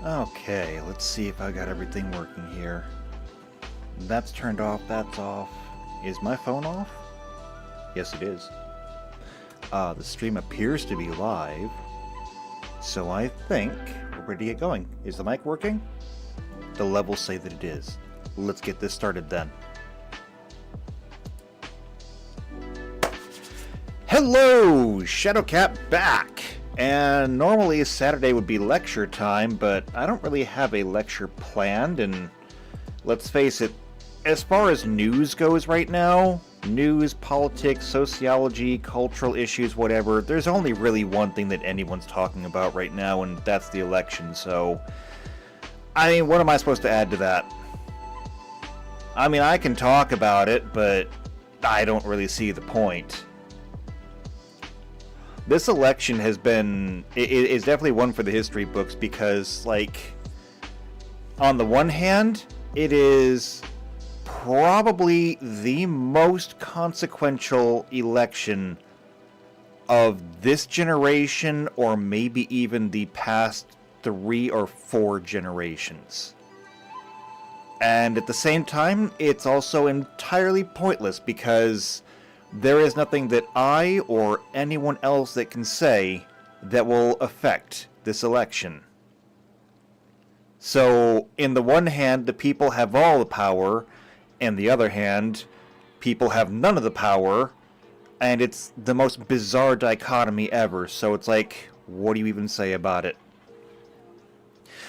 Okay, let's see if I got everything working here. That's turned off, that's off. Is my phone off? Yes, it is. The stream appears to be live, so I think we're ready to get going. Is the mic working? The levels say that it is. Let's get this started then. Hello! Shadowcat back! And normally Saturday would be lecture time, but I don't really have a lecture planned, and let's face it, as far as news goes right now, news, politics, sociology, cultural issues, whatever, there's only really one thing that anyone's talking about right now, and that's the election, so I mean, what am I supposed to add to that? I mean, I can talk about it, but I don't really see the point. This election has been, is definitely one for the history books because, like, on the one hand, it is probably the most consequential election of this generation, or maybe even the past 3 or 4 generations. And at the same time, it's also entirely pointless because there is nothing that I or anyone else that can say that will affect this election. So, in the one hand, the people have all the power, and the other hand, people have none of the power, and it's the most bizarre dichotomy ever, so it's like, what do you even say about it?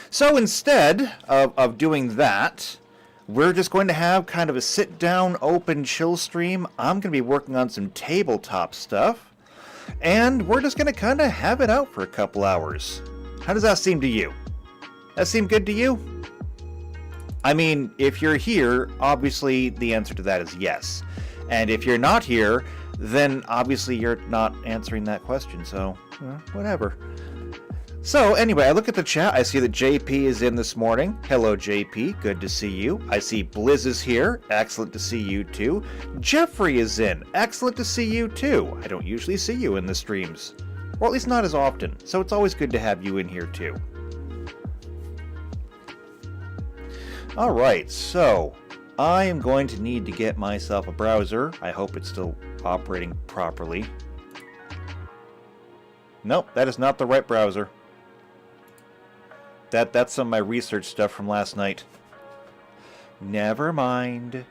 So instead of doing that, we're just going to have kind of a sit-down, open chill stream. I'm going to be working on some tabletop stuff, and we're just going to kind of have it out for a couple hours. How does that seem to you? That seem good to you? I mean, if you're here, obviously the answer to that is yes. And if you're not here, then obviously you're not answering that question, so whatever. So, anyway, I look at the chat, I see that JP is in this morning. Hello, JP, good to see you. I see Blizz is here, excellent to see you too. Jeffrey is in, excellent to see you too. I don't usually see you in the streams, or at least not as often, so it's always good to have you in here too. Alright, so, I am going to need to get myself a browser. I hope it's still operating properly. Nope, that is not the right browser. That's some of my research stuff from last night. Never mind.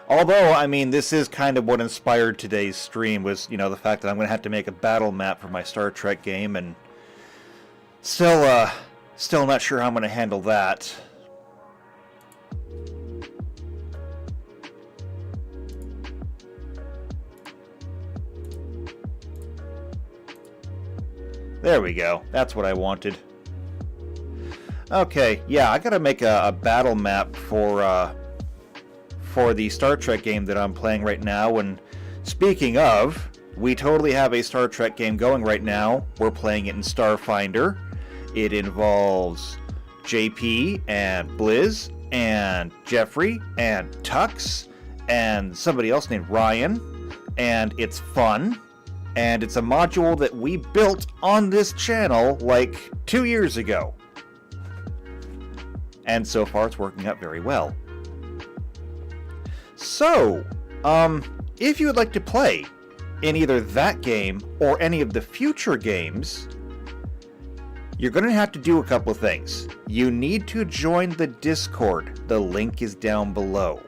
Although, I mean, this is kind of what inspired today's stream was, you know, the fact that I'm going to have to make a battle map for my Star Trek game, and still not sure how I'm going to handle that. There we go. That's what I wanted. Okay, yeah, I gotta make a battle map for the Star Trek game that I'm playing right now, and speaking of, we totally have a Star Trek game going right now. We're playing it in Starfinder. It involves JP and Blizz and Jeffrey and Tux and somebody else named Ryan, and it's fun. And it's a module that we built on this channel like 2 years ago. And so far it's working out very well. So, if you would like to play in either that game or any of the future games, you're going to have to do a couple of things. You need to join the Discord. The link is down below.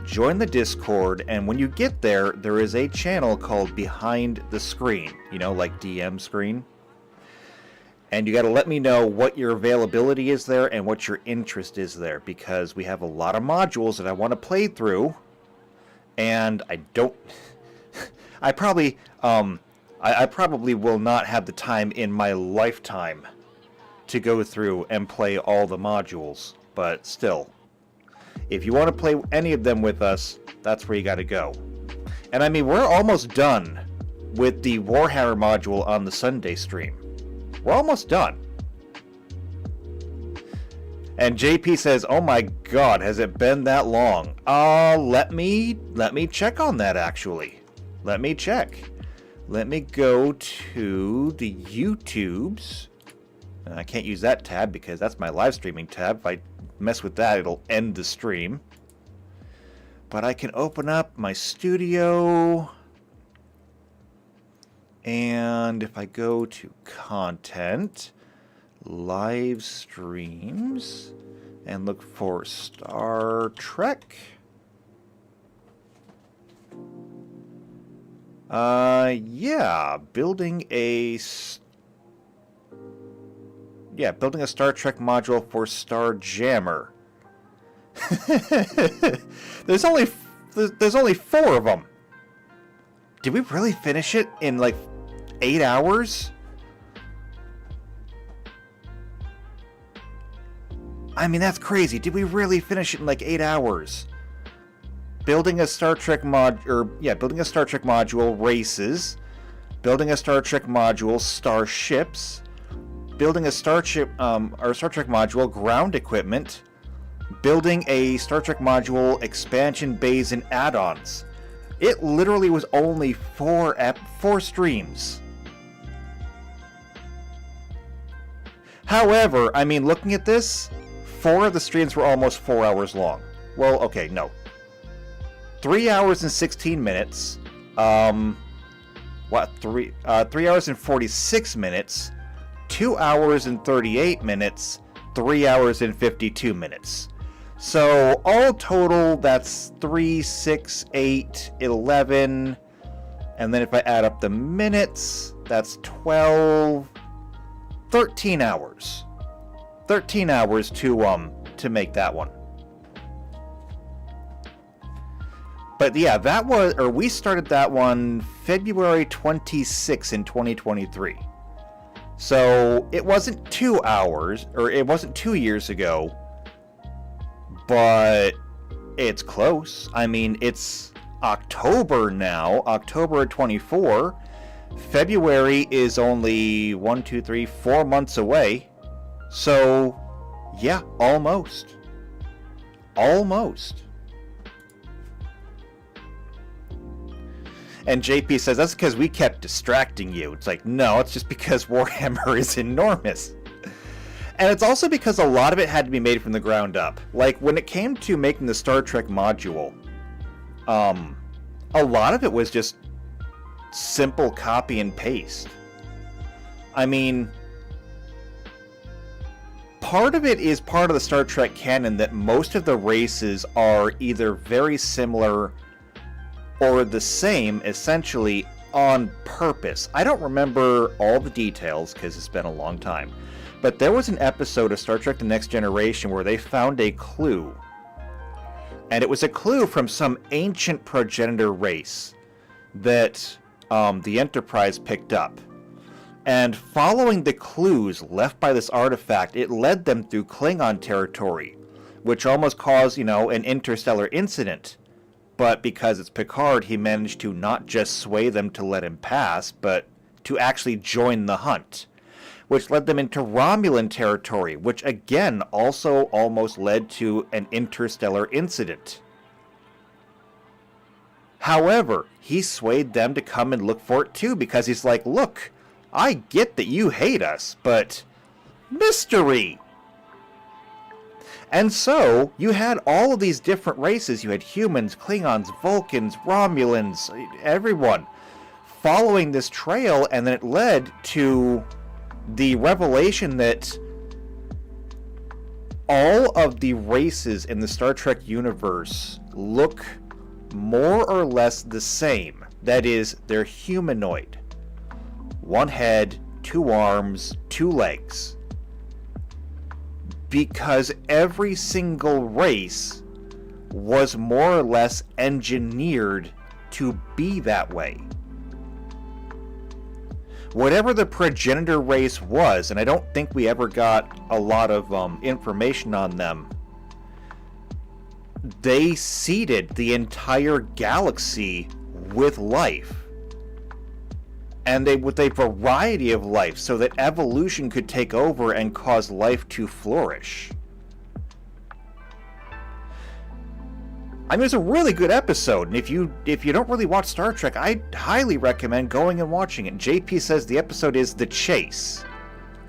Join the Discord, and when you get there, there is a channel called Behind the Screen. You know, like DM screen. And you got to let me know what your availability is there and what your interest is there, because we have a lot of modules that I want to play through, and I don't... I probably will not have the time in my lifetime to go through and play all the modules, but still, if you want to play any of them with us, that's where you got to go. And I mean, we're almost done with the Warhammer module on the Sunday stream. We're almost done. And JP says, "Oh my God, has it been that long?" Let me check on that actually. Let me check. Let me go to the YouTubes. I can't use that tab because that's my live streaming tab. If I mess with that, it'll end the stream. But I can open up my studio. And if I go to content, live streams, and look for Star Trek. Building a Star Trek module for Starjammer. There's only 4 of them. Did we really finish it in like 8 hours? I mean, that's crazy. Did we really finish it in like 8 hours? Building a Star Trek building a Star Trek module, races. Building a Star Trek module, starships. Building a Star Trek module, ground equipment. Building a Star Trek module, expansion bays and add-ons. It literally was only 4 streams. However, I mean, looking at this, 4 of the streams were almost 4 hours long. Well, okay, no. 3 hours and 16 minutes. 3 hours and 46 minutes. 2 hours and 38 minutes. 3 hours and 52 minutes. So, all total, that's 3, 6, 8, 11. And then if I add up the minutes, that's 12, 13 hours. 13 hours to make that one. But yeah, we started that one February 26 in 2023. So it wasn't 2 hours, or it wasn't 2 years ago, but it's close. I mean, it's October now, October 24. February is only 4 months away. So, yeah, almost. Almost. And JP says, that's because we kept distracting you. It's like, no, it's just because Warhammer is enormous. And it's also because a lot of it had to be made from the ground up. Like, when it came to making the Star Trek module, a lot of it was just simple copy and paste. I mean, part of it is part of the Star Trek canon that most of the races are either very similar or the same, essentially, on purpose. I don't remember all the details because it's been a long time, but there was an episode of Star Trek The Next Generation where they found a clue, and it was a clue from some ancient progenitor race that the Enterprise picked up. And following the clues left by this artifact, it led them through Klingon territory, which almost caused, an interstellar incident. But because it's Picard, he managed to not just sway them to let him pass, but to actually join the hunt, which led them into Romulan territory, which again also almost led to an interstellar incident. However, he swayed them to come and look for it too, because he's like, look, I get that you hate us, but mystery! And so, you had all of these different races. You had humans, Klingons, Vulcans, Romulans, everyone following this trail, and then it led to the revelation that all of the races in the Star Trek universe look more or less the same. That is, they're humanoid. One head, 2 arms, 2 legs. Because every single race was more or less engineered to be that way. Whatever the progenitor race was, and I don't think we ever got a lot of information on them, they seeded the entire galaxy with life. And with a variety of life, so that evolution could take over and cause life to flourish. I mean, it's a really good episode, and if you don't really watch Star Trek, I highly recommend going and watching it. JP says the episode is The Chase.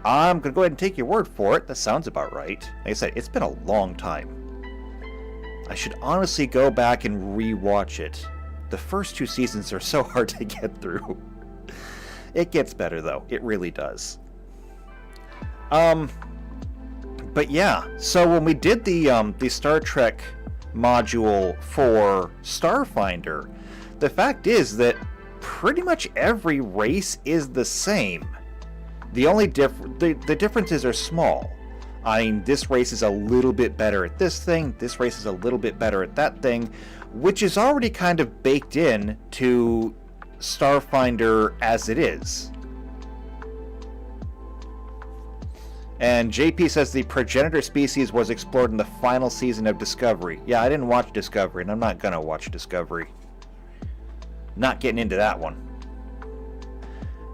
I'm going to go ahead and take your word for it. That sounds about right. Like I said, it's been a long time. I should honestly go back and re-watch it. The first 2 seasons are so hard to get through. It gets better, though. It really does. But yeah, so when we did the Star Trek module for Starfinder, the fact is that pretty much every race is the same. The only the differences are small. I mean, this race is a little bit better at this thing, this race is a little bit better at that thing, which is already kind of baked in to Starfinder as it is. And JP says the progenitor species was explored in the final season of Discovery. Yeah, I didn't watch Discovery, and I'm not gonna watch Discovery. Not getting into that one.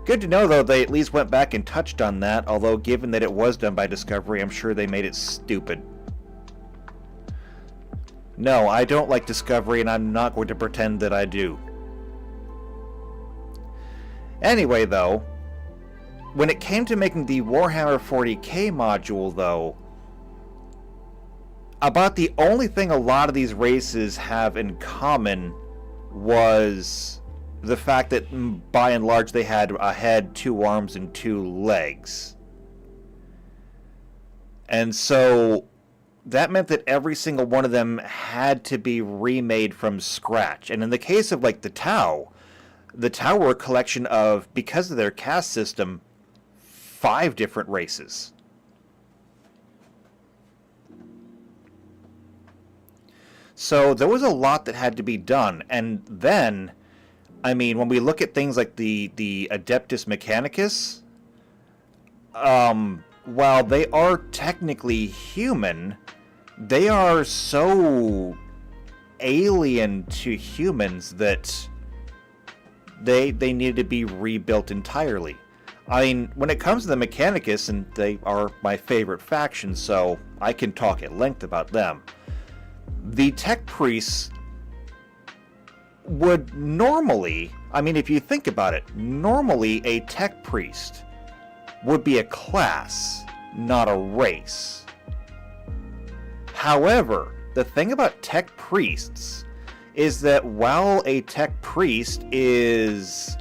Good to know, though, they at least went back and touched on that, although given that it was done by Discovery, I'm sure they made it stupid. No, I don't like Discovery, and I'm not going to pretend that I do. Anyway, though, when it came to making the Warhammer 40k module, though, about the only thing a lot of these races have in common was the fact that, by and large, they had a head, 2 arms, and 2 legs. And so that meant that every single one of them had to be remade from scratch. And in the case of, like, the Tau were a collection of, because of their caste system, 5 different races. So there was a lot that had to be done. And then, I mean, when we look at things like the Adeptus Mechanicus, while they are technically human, they are so alien to humans that they needed to be rebuilt entirely. I mean, when it comes to the Mechanicus, and they are my favorite faction, so I can talk at length about them, the Tech Priests would normally, I mean, if you think about it, normally a Tech Priest would be a class, not a race. However, the thing about Tech Priests is that while a Tech Priest is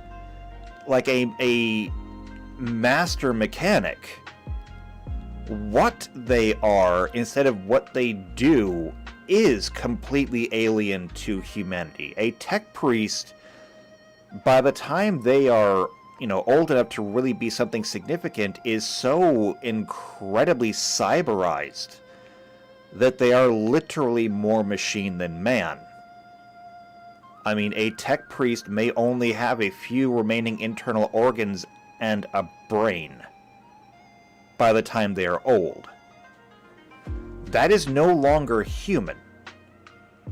like a master mechanic, what they are instead of what they do is completely alien to humanity. A Tech Priest, by the time they are, old enough to really be something significant, is so incredibly cyberized that they are literally more machine than man. I mean, a Tech Priest may only have a few remaining internal organs and a brain by the time they are old. That is no longer human.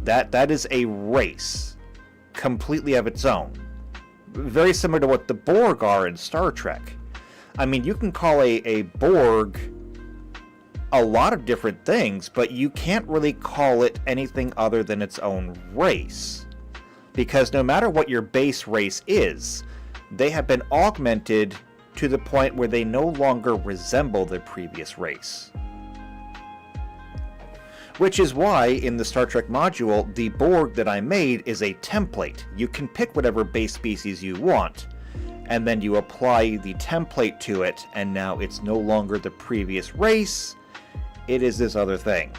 That is a race, completely of its own. Very similar to what the Borg are in Star Trek. I mean, you can call a Borg a lot of different things, but you can't really call it anything other than its own race. Because no matter what your base race is, they have been augmented to the point where they no longer resemble their previous race. Which is why, in the Star Trek module, the Borg that I made is a template. You can pick whatever base species you want, and then you apply the template to it, and now it's no longer the previous race, it is this other thing.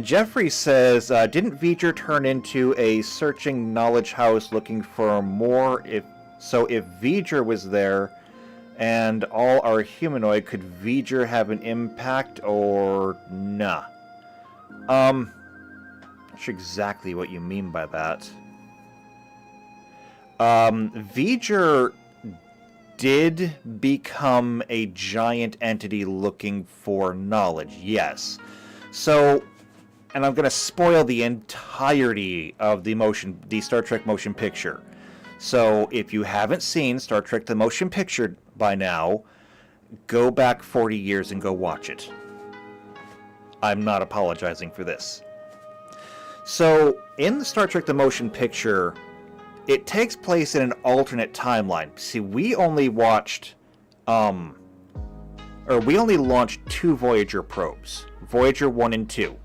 Jeffrey says, didn't V'ger turn into a searching knowledge house looking for more? If V'ger was there and all are humanoid, could V'ger have an impact or nah? Not sure exactly what you mean by that. V'ger did become a giant entity looking for knowledge, yes. So, and I'm going to spoil the entirety of the Star Trek motion picture. So, if you haven't seen Star Trek the motion picture by now, go back 40 years and go watch it. I'm not apologizing for this. So, in the Star Trek the motion picture, it takes place in an alternate timeline. See, we only launched 2 Voyager probes, Voyager 1 and 2,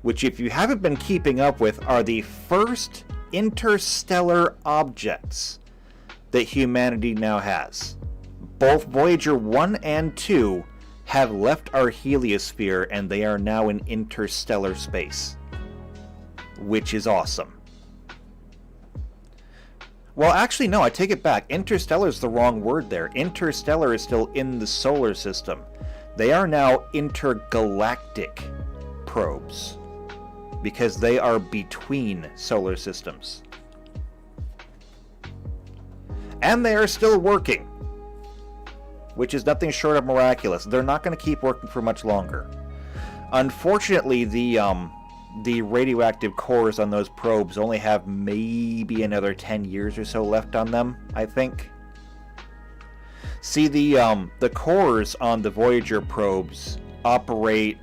which, if you haven't been keeping up with, are the first interstellar objects that humanity now has. Both Voyager 1 and 2 have left our heliosphere, and they are now in interstellar space, which is awesome. Well, actually, no, I take it back. Interstellar is the wrong word there. Interstellar is still in the solar system. They are now intergalactic probes, because they are between solar systems. And they are still working, which is nothing short of miraculous. They're not going to keep working for much longer. Unfortunately, the radioactive cores on those probes only have maybe another 10 years or so left on them, I think. See, the cores on the Voyager probes operate,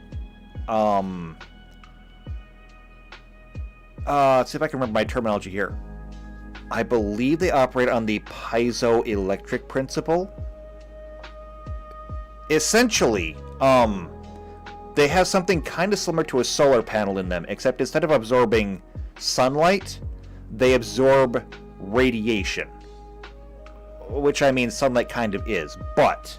let's see if I can remember my terminology here. I believe they operate on the piezoelectric principle. Essentially, they have something kind of similar to a solar panel in them, except instead of absorbing sunlight, they absorb radiation. Which, I mean, sunlight kind of is, but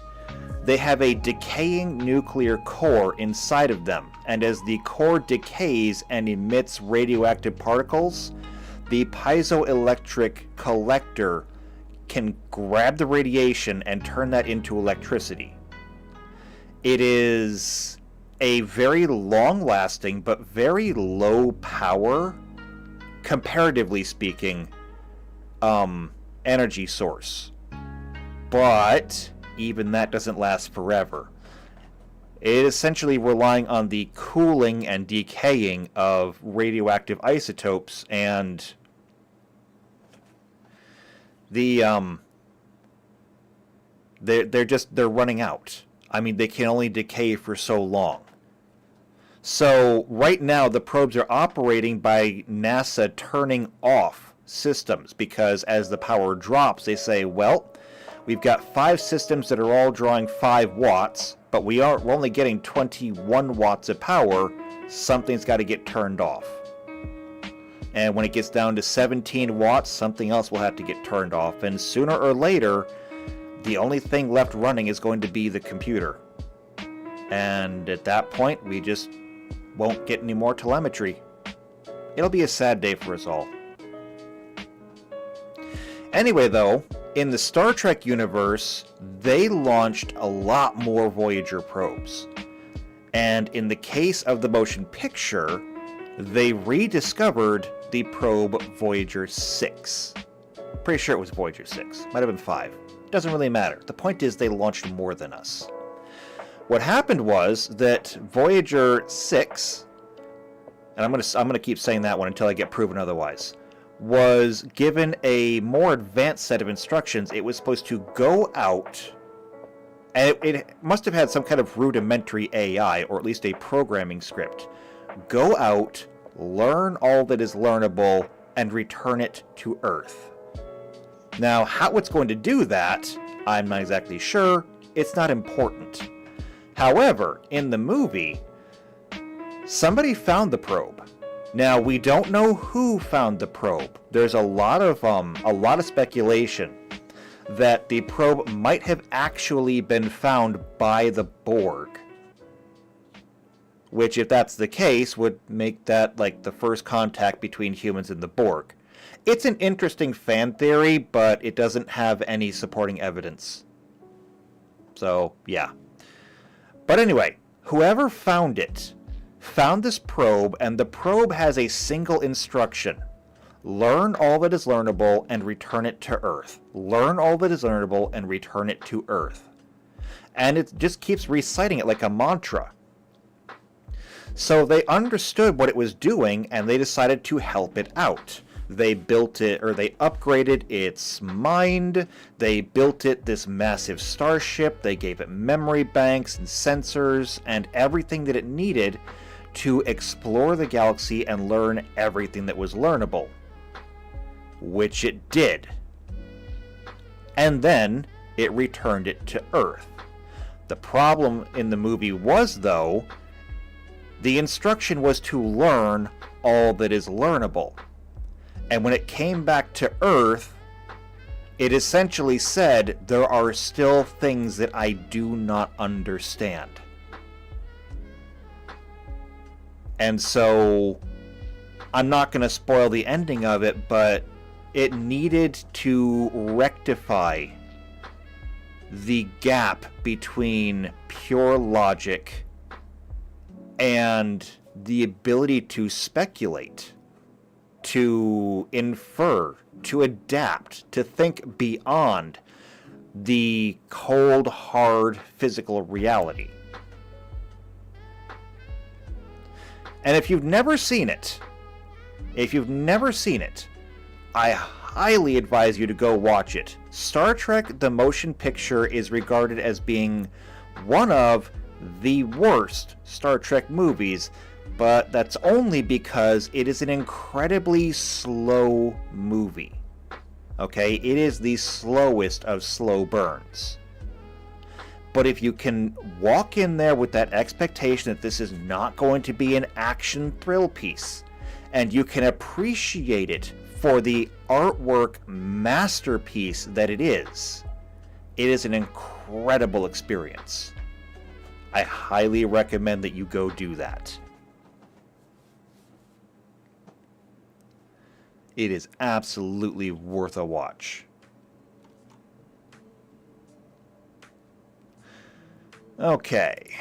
they have a decaying nuclear core inside of them, and as the core decays and emits radioactive particles, the piezoelectric collector can grab the radiation and turn that into electricity. It is a very long-lasting but very low power, comparatively speaking, energy source. But even that doesn't last forever. It is essentially relying on the cooling and decaying of radioactive isotopes, and they're running out. I mean, they can only decay for so long. So right now the probes are operating by NASA turning off systems, because as the power drops, they say, well, we've got 5 systems that are all drawing 5 watts, but we're only getting 21 watts of power. Something's got to get turned off. And when it gets down to 17 watts, something else will have to get turned off. And sooner or later, the only thing left running is going to be the computer. And at that point, we just won't get any more telemetry. It'll be a sad day for us all. Anyway, though, in the Star Trek universe, they launched a lot more Voyager probes. And in the case of the motion picture, they rediscovered the probe Voyager 6. Pretty sure it was Voyager 6. Might have been 5. Doesn't really matter. The point is they launched more than us. What happened was that Voyager 6, and I'm gonna keep saying that one until I get proven otherwise, was given a more advanced set of instructions. It was supposed to go out, and it must have had some kind of rudimentary AI, or at least a programming script. Go out, learn all that is learnable, and return it to Earth. Now, how it's going to do that, I'm not exactly sure. It's not important. However, in the movie, somebody found the probe. Now, we don't know who found the probe. There's a lot of speculation that the probe might have actually been found by the Borg. Which, if that's the case, would make that like the first contact between humans and the Borg. It's an interesting fan theory, but it doesn't have any supporting evidence. So, yeah. But anyway, whoever found it found this probe, and the probe has a single instruction. Learn all that is learnable and return it to Earth. Learn all that is learnable and return it to Earth. And it just keeps reciting it like a mantra. So they understood what it was doing, and they decided to help it out. They built it, or they upgraded its mind. They built it this massive starship. They gave it memory banks and sensors and everything that it needed to explore the galaxy and learn everything that was learnable. Which it did. And then it returned it to Earth. The problem in the movie was, though, the instruction was to learn all that is learnable. And when it came back to Earth, it essentially said, there are still things that I do not understand. And so, I'm not going to spoil the ending of it, but it needed to rectify the gap between pure logic and the ability to speculate, to infer, to adapt, to think beyond the cold, hard physical reality. And if you've never seen it, I highly advise you to go watch it. Star Trek the Motion Picture is regarded as being one of the worst Star Trek movies, but that's only because it is an incredibly slow movie. Okay, it is the slowest of slow burns. But if you can walk in there with that expectation that this is not going to be an action thrill piece, and you can appreciate it for the artwork masterpiece that it is an incredible experience. I highly recommend that you go do that. It is absolutely worth a watch. Okay.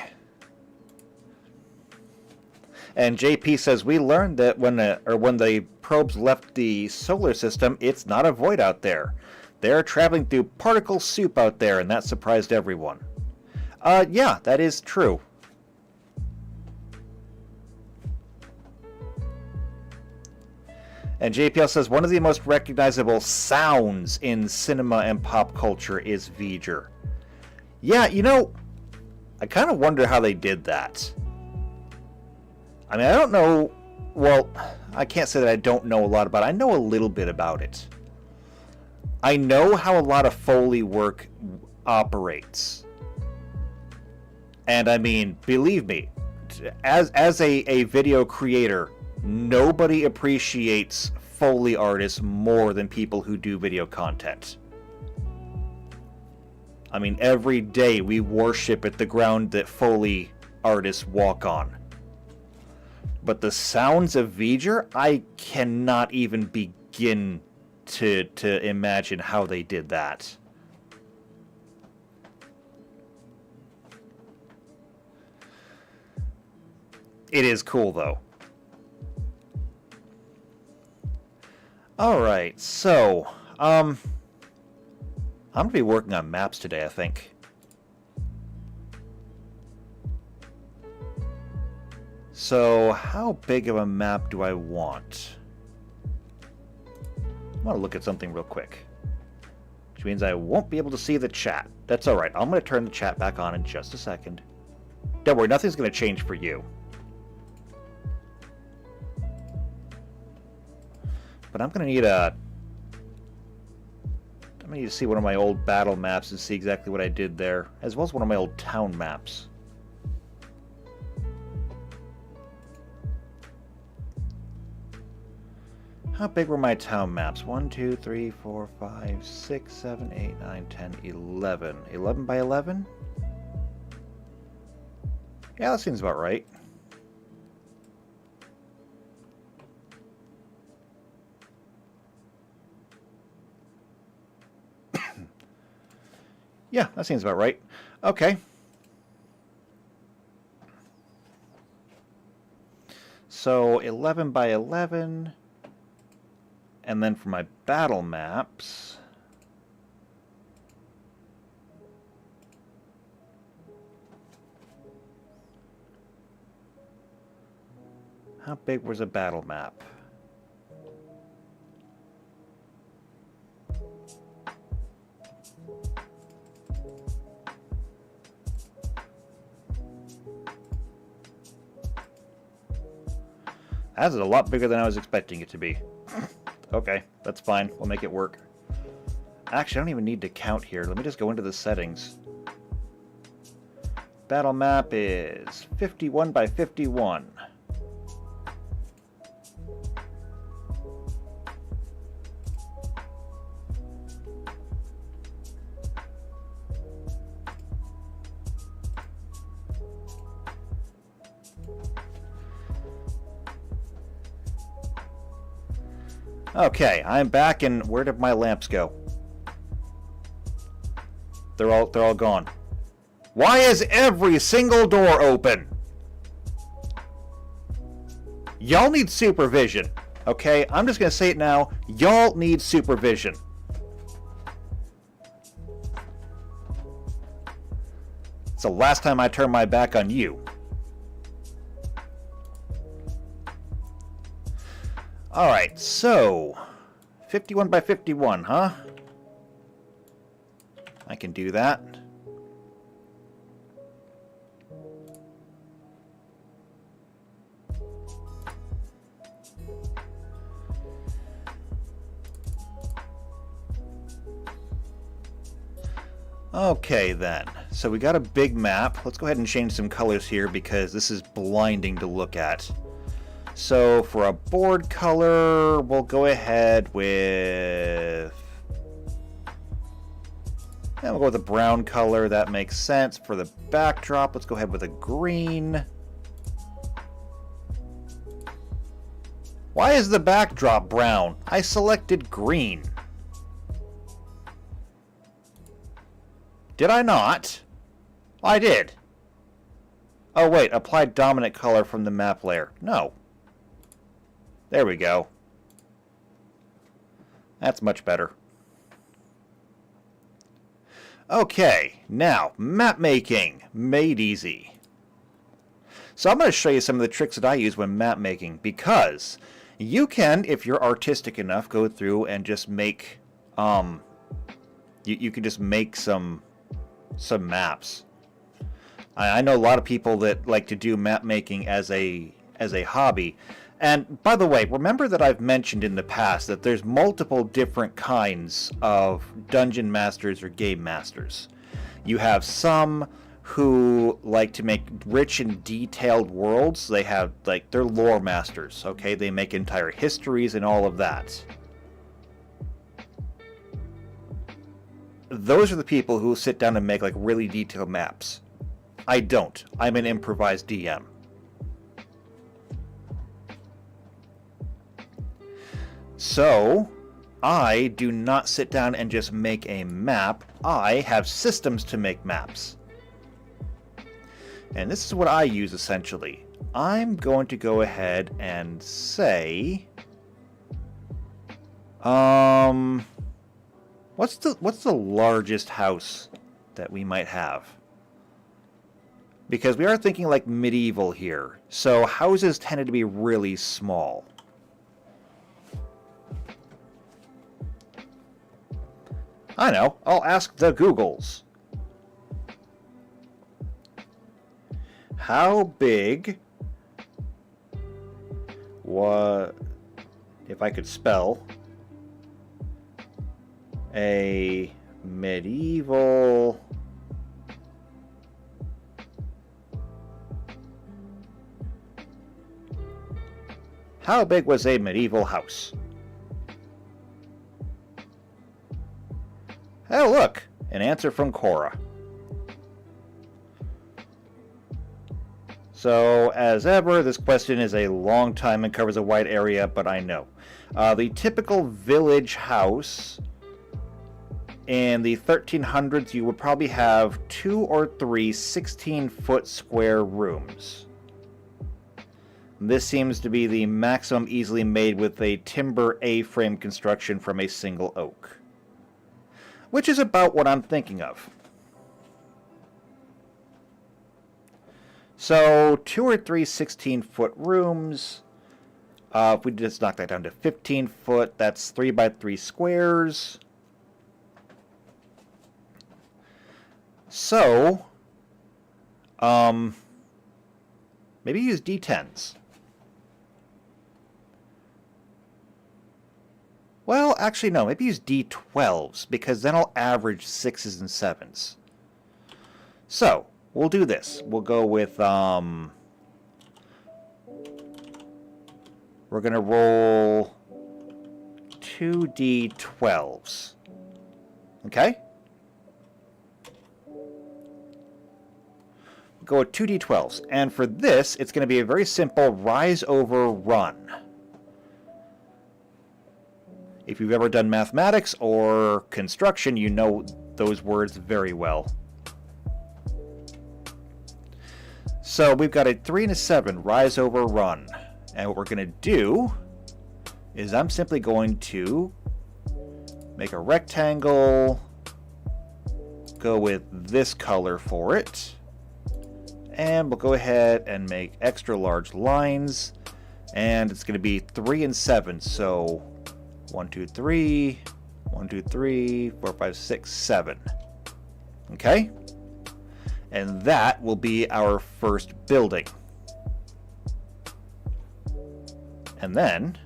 And JP says, we learned that when the probes left the solar system, it's not a void out there. They're traveling through particle soup out there, and that surprised everyone. Yeah, that is true. And JPL says, one of the most recognizable sounds in cinema and pop culture is V'ger. Yeah, you know, I kind of wonder how they did that. I mean, I don't know, well, I can't say that I don't know a lot about it. I know a little bit about it. I know how a lot of Foley work operates. And I mean, believe me, as a video creator, nobody appreciates Foley artists more than people who do video content. I mean, every day we worship at the ground that Foley artists walk on. But the sounds of V'ger, I cannot even begin to imagine how they did that. It is cool, though. Alright, so, I'm going to be working on maps today, I think. So, how big of a map do I want? I want to look at something real quick. Which means I won't be able to see the chat. That's alright, I'm going to turn the chat back on in just a second. Don't worry, nothing's going to change for you. But I'm going to need a I need to see one of my old battle maps and see exactly what I did there, as well as one of my old town maps. How big were my town maps? 1, 2, 3, 4, 5, 6, 7, 8, 9, 10, 11. 11 by 11? Yeah, that seems about right. Yeah, that seems about right. Okay. So 11 by 11. And then for my battle maps, how big was a battle map? That's a lot bigger than I was expecting it to be. Okay, that's fine. We'll make it work. Actually, I don't even need to count here. Let me just go into the settings. Battle map is 51 by 51. Okay, I'm back, and where did my lamps go? They're all gone. Why is every single door open? Y'all need supervision. Okay, I'm just gonna say it now. Y'all need supervision. It's the last time I turn my back on you. Alright, so 51 by 51, huh? I can do that. Okay then, so we got a big map. Let's go ahead and change some colors here because this is blinding to look at. So for a board color, we'll go ahead with... yeah, we'll go with a brown color. That makes sense. For the backdrop, let's go ahead with a green. Why is the backdrop brown? I selected green. Did I not? I did. Oh wait, apply dominant color from the map layer. No. There we go. That's much better. Okay, now, map making, made easy. So I'm going to show you some of the tricks that I use when map making, because you can, if you're artistic enough, go through and just make, you can just make some maps. I know a lot of people that like to do map making as a hobby. And by the way, remember that I've mentioned in the past that there's multiple different kinds of dungeon masters or game masters. You have some who like to make rich and detailed worlds. They have, like, they're lore masters, okay? They make entire histories and all of that. Those are the people who sit down and make, like, really detailed maps. I don't. I'm an improvised DM. So, I do not sit down and just make a map. I have systems to make maps. And this is what I use, essentially. I'm going to go ahead and say... what's the largest house that we might have? Because we are thinking like medieval here. So houses tended to be really small. I know, I'll ask the Googles. How big was, if I could spell, A medieval How big was a medieval house? Oh, look! An answer from Cora. So, as ever, this question is a long time and covers a wide area, but I know. The typical village house in the 1300s, you would probably have 2 or 3 16-foot square rooms. This seems to be the maximum easily made with a timber A-frame construction from a single oak. Which is about what I'm thinking of. So, 2 or 3 16-foot rooms. If we just knock that down to 15 foot, that's 3 by 3 squares. So, maybe use D10s. Well, actually, no. Maybe use D12s, because then I'll average 6s and 7s. So, we'll do this. We'll go with, we're going to roll 2 D12s. Okay? Go with 2 D12s. And for this, it's going to be a very simple rise over run. If you've ever done mathematics or construction, you know those words very well. So we've got a 3 and a 7, rise over run. And what we're going to do is I'm simply going to make a rectangle, go with this color for it, and we'll go ahead and make extra large lines, and it's going to be 3 and 7, so 1, 2, 3, 1, 2, 3, 4, 5, 6, 7. Okay? And that will be our first building. And then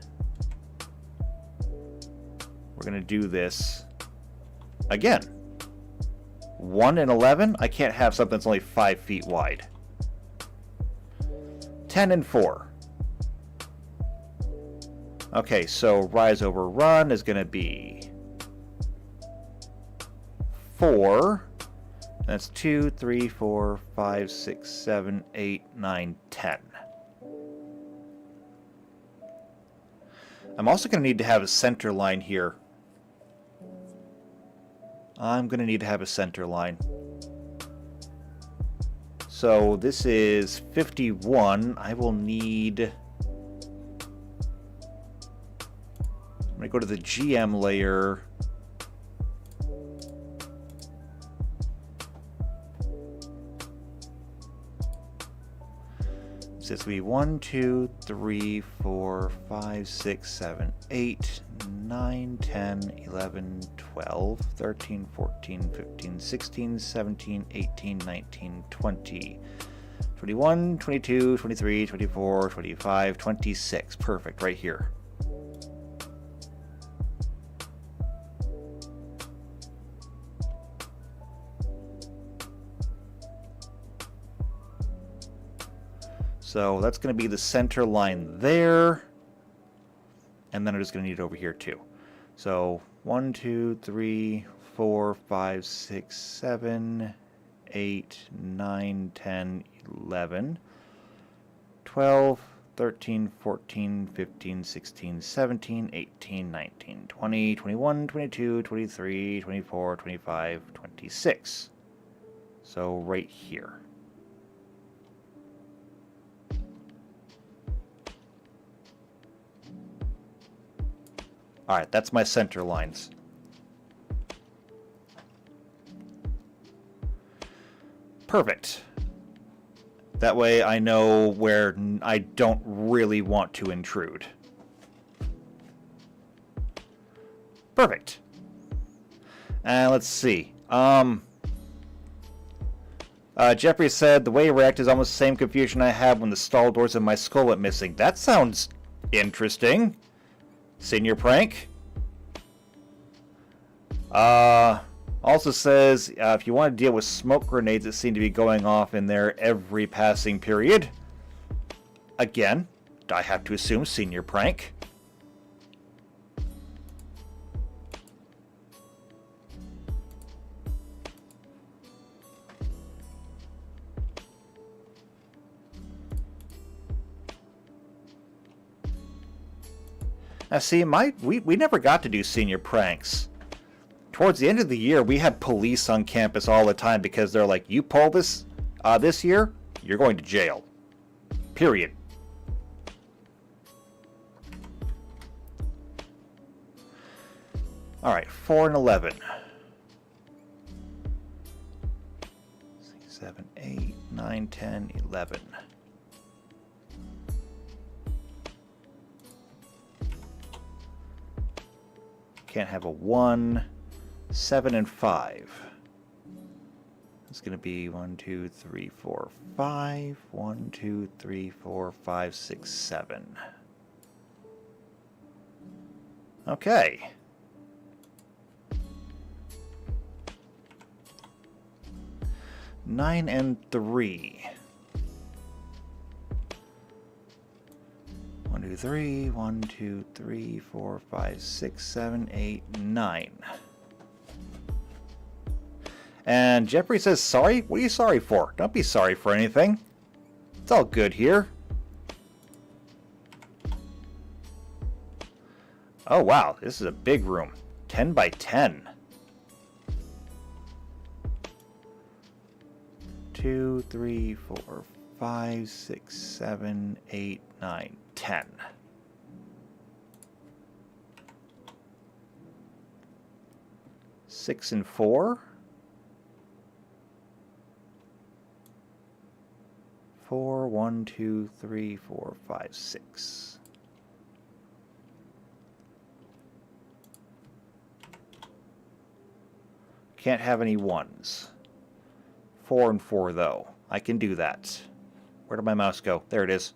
we're going to do this again. 1 and 11, I can't have something that's only 5 feet wide. 10 and 4. Okay, so rise over run is going to be 4. That's 2, 3, 4, 5, 6, 7, 8, 9, 10. I'm also going to need to have a center line here. I'm going to need to have a center line. So this is 51. I will need... I'm going to go to the GM layer. So this will be 1, 2, 3, 4, 5, 6, 7, 8, 9, 10, 11, 12, 13, 14, 15, 16, 17, 18, 19, 20, 21, 22, 23, 24, 25, 26. Perfect, right here. So that's going to be the center line there. And then I'm just going to need it over here too. So 1, 2, 3, 4, 5, 6, 7, 8, 9, 10, 11, 12, 13, 14, 15, 16, 17, 18, 19, 20, 21, 22, 23, 24, 25, 26. So right here. Alright, that's my center lines. Perfect. That way I know where I don't really want to intrude. Perfect. And let's see. Jeffrey said, the way you react is almost the same confusion I had when the stall doors in my skull went missing. That sounds interesting. Senior prank? Also says, if you want to deal with smoke grenades that seem to be going off in there every passing period. Again, I have to assume senior prank. Now see, we never got to do senior pranks. Towards the end of the year, we had police on campus all the time because they're like, you pull this this year, you're going to jail. Period. Alright, 4 and 11. 6, 7, 8, 9, 10, 11. Can't have a 1. 7 and 5. It's going to be 1, 2, 3, 4, 5. 1, 2, 3, 4, 5, 6, 7. Okay. Nine and 3. 1, 2, 3, 1, 2, 3, 4, 5, 6, 7, 8, 9. And Jeffrey says, sorry? What are you sorry for? Don't be sorry for anything. It's all good here. Oh, wow. This is a big room. 10 by 10. 2, 3, 4, 5, 6, 7, 8, 9, 10. Six and 4. 4, 1, 2, 3, 4, 5, 6. Can't have any 1s. 4 and 4, though. I can do that. Where did my mouse go? There it is.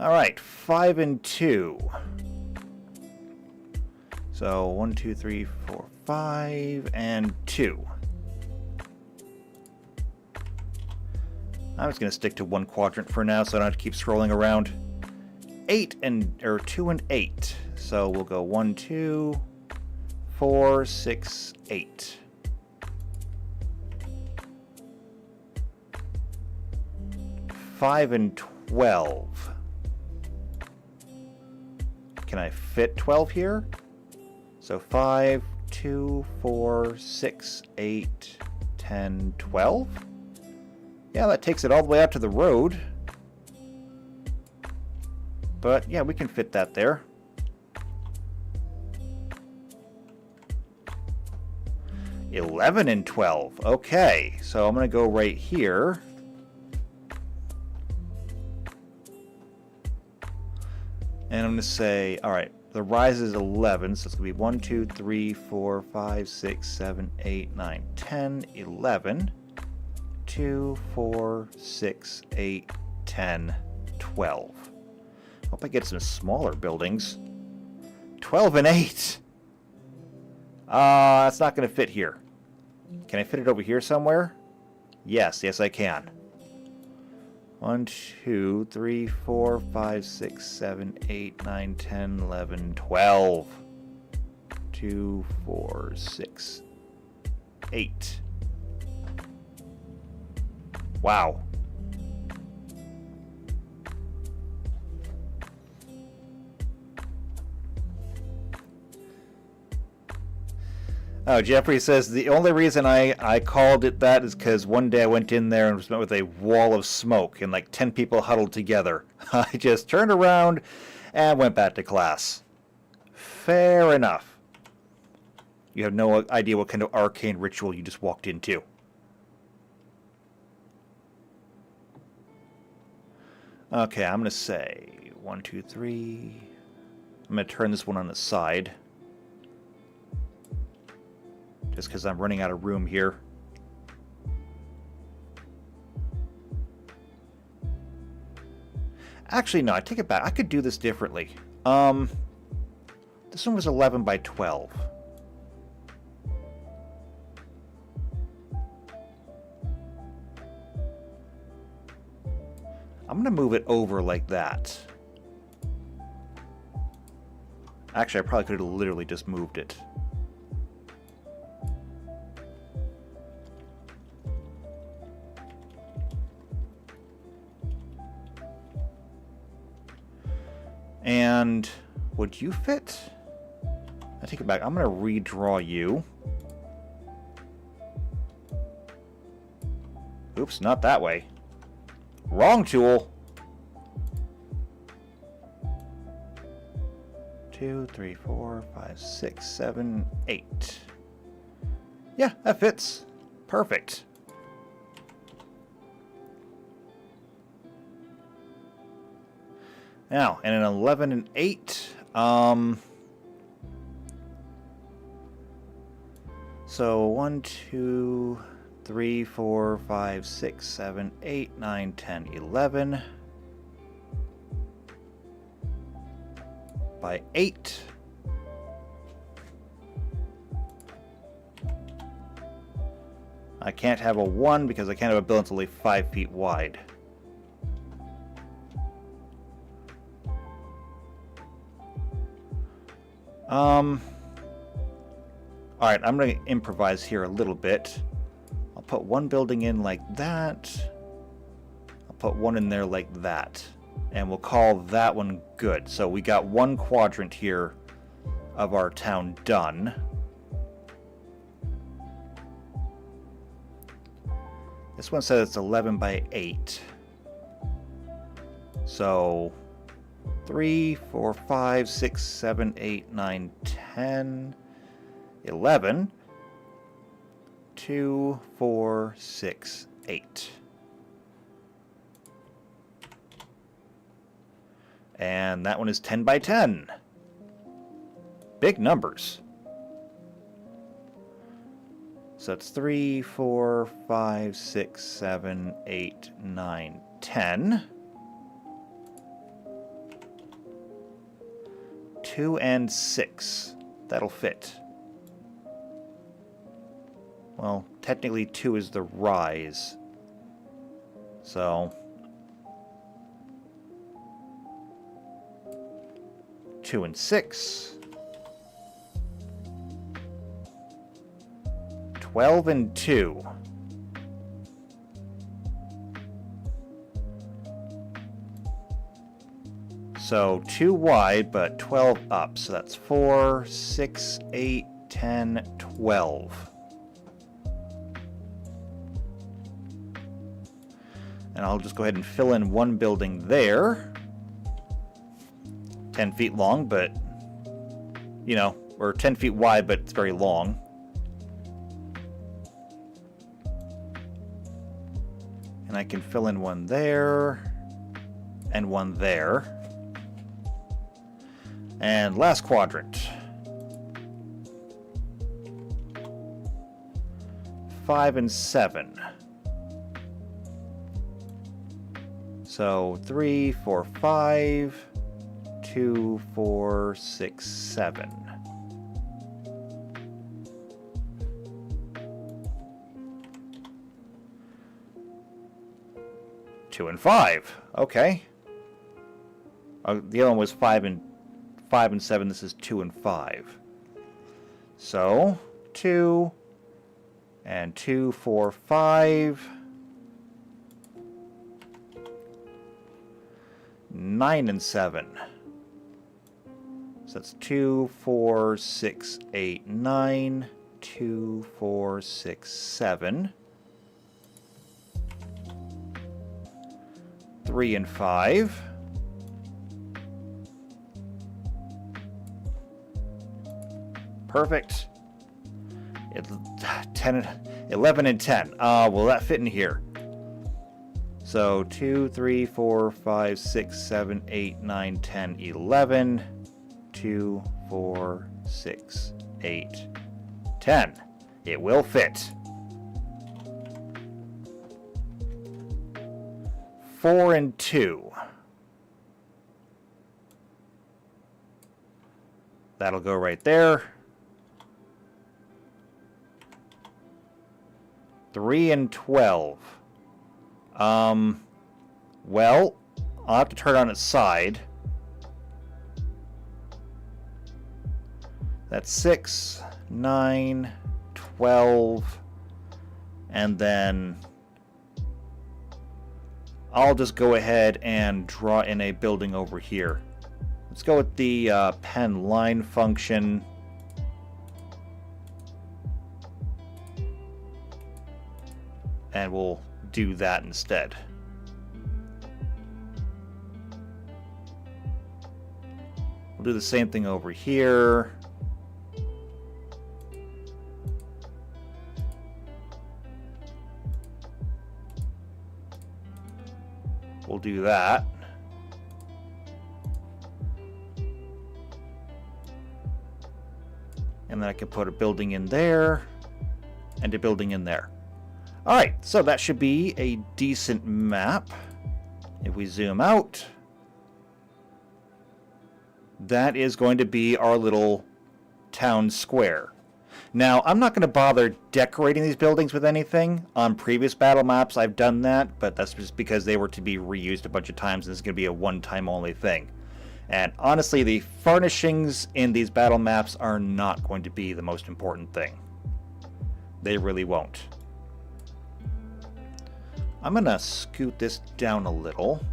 Alright, 5 and 2. So 1, 2, 3, 4, 5, and 2. I'm just going to stick to one quadrant for now so I don't have to keep scrolling around. 2 and 8. So we'll go 1, 2, 4, 6, 8. Five and 12. Can I fit 12 here? So 5, 2, 4, 6, 8, 10, 12. Yeah, that takes it all the way out to the road. But yeah, we can fit that there. $11 and 12. Okay, so I'm going to go right here. And I'm going to say, all right, the rise is 11, so it's going to be 1, 2, 3, 4, 5, 6, 7, 8, 9, 10, 11, 2, 4, 6, 8, 10, 12. Hope I get some smaller buildings. 12 and 8. That's not going to fit here. Can I fit it over here somewhere? Yes, I can. 1, 2, 3, 4, 5, 6, 7, 8, 9, 10, 11, 12. 2, 4, 6, 8. Wow. Oh, Jeffrey says the only reason I called it that is because one day I went in there and was met with a wall of smoke and like 10 people huddled together. I just turned around and went back to class. Fair enough. You have no idea what kind of arcane ritual you just walked into. Okay, I'm going to say 1, 2, 3. I'm going to turn this one on the side. Just because I'm running out of room here. Actually, no, I take it back. I could do this differently. This one was 11 by 12. I'm going to move it over like that. Actually, I probably could have literally just moved it. And would you fit? I take it back. I'm going to redraw you. Oops, not that way. Wrong tool. 2, 3, 4, 5, 6, 7, 8. Yeah, that fits. Perfect. Now, and an 11 and 8. So 1, 2, 3, 4, 5, 6, 7, 8, 9, 10, 11. By 8. I can't have a 1 because I can't have a building that's only 5 feet wide. Alright, I'm going to improvise here a little bit. I'll put one building in like that. I'll put one in there like that. And we'll call that one good. So we got one quadrant here of our town done. This one says it's 11 by 8. So 3, 4, 5, 6, 7, 8, 9, 10, 11, 2, 4, 6, 8. And that one is 10 by 10. Big numbers. So it's 3, 4, 5, 6, 7, 8, 9, 10. 2 and 6. That'll fit. Well, technically 2 is the rise. So 2 and 6. 12 and 2. So 2 wide, but 12 up. So that's 4, 6, 8, 10, 12. And I'll just go ahead and fill in one building there. 10 feet long, but, you know, or 10 feet wide, but it's very long. And I can fill in one there, and one there. And last quadrant. 5 and 7. So 3, 4, 5, 2, 4, 6, 7. Two and 5. Okay. The other one was 5 and 7. This is 2 and 5. So 2 and 2, 4, 5. 9 and 7. So that's 2, 4, 6, 8, 9. 2, 4, 6, 7. 3 and 5. Perfect. 11 and 10. Will that fit in here? So 2, 3, 4, 5, 6, 7, 8, 9, 10, 11. 2, 4, 6, 8, 10. It will fit. 4 and 2. That'll go right there. 3 and 12. Well, I'll have to turn on its side. That's 6, 9, 12, and then I'll just go ahead and draw in a building over here. Let's go with the pen line function. And we'll do that instead. We'll do the same thing over here. We'll do that. And then I can put a building in there and a building in there. Alright, so that should be a decent map. If we zoom out, that is going to be our little town square. Now, I'm not going to bother decorating these buildings with anything. On previous battle maps, I've done that, but that's just because they were to be reused a bunch of times, and this is going to be a one-time only thing. And honestly, the furnishings in these battle maps are not going to be the most important thing. They really won't. I'm going to scoot this down a little.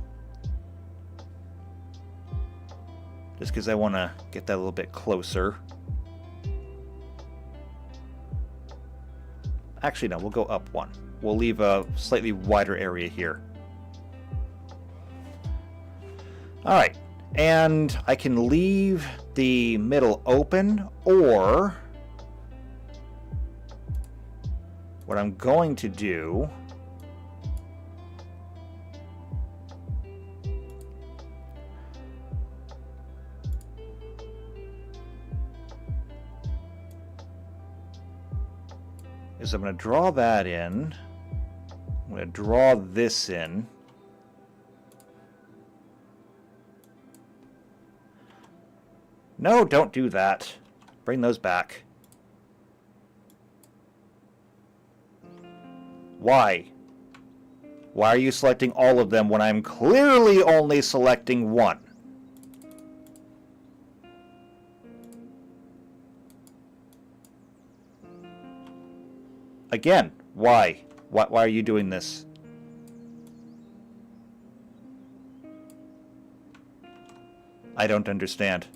Just because I want to get that a little bit closer. Actually, no, we'll go up one. We'll leave a slightly wider area here. Alright, and I can leave the middle open, or what I'm going to do is I'm going to draw that in. I'm going to draw this in. No, don't do that. Bring those back. Why? Why are you selecting all of them when I'm clearly only selecting one? Again, why? Why are you doing this? I don't understand.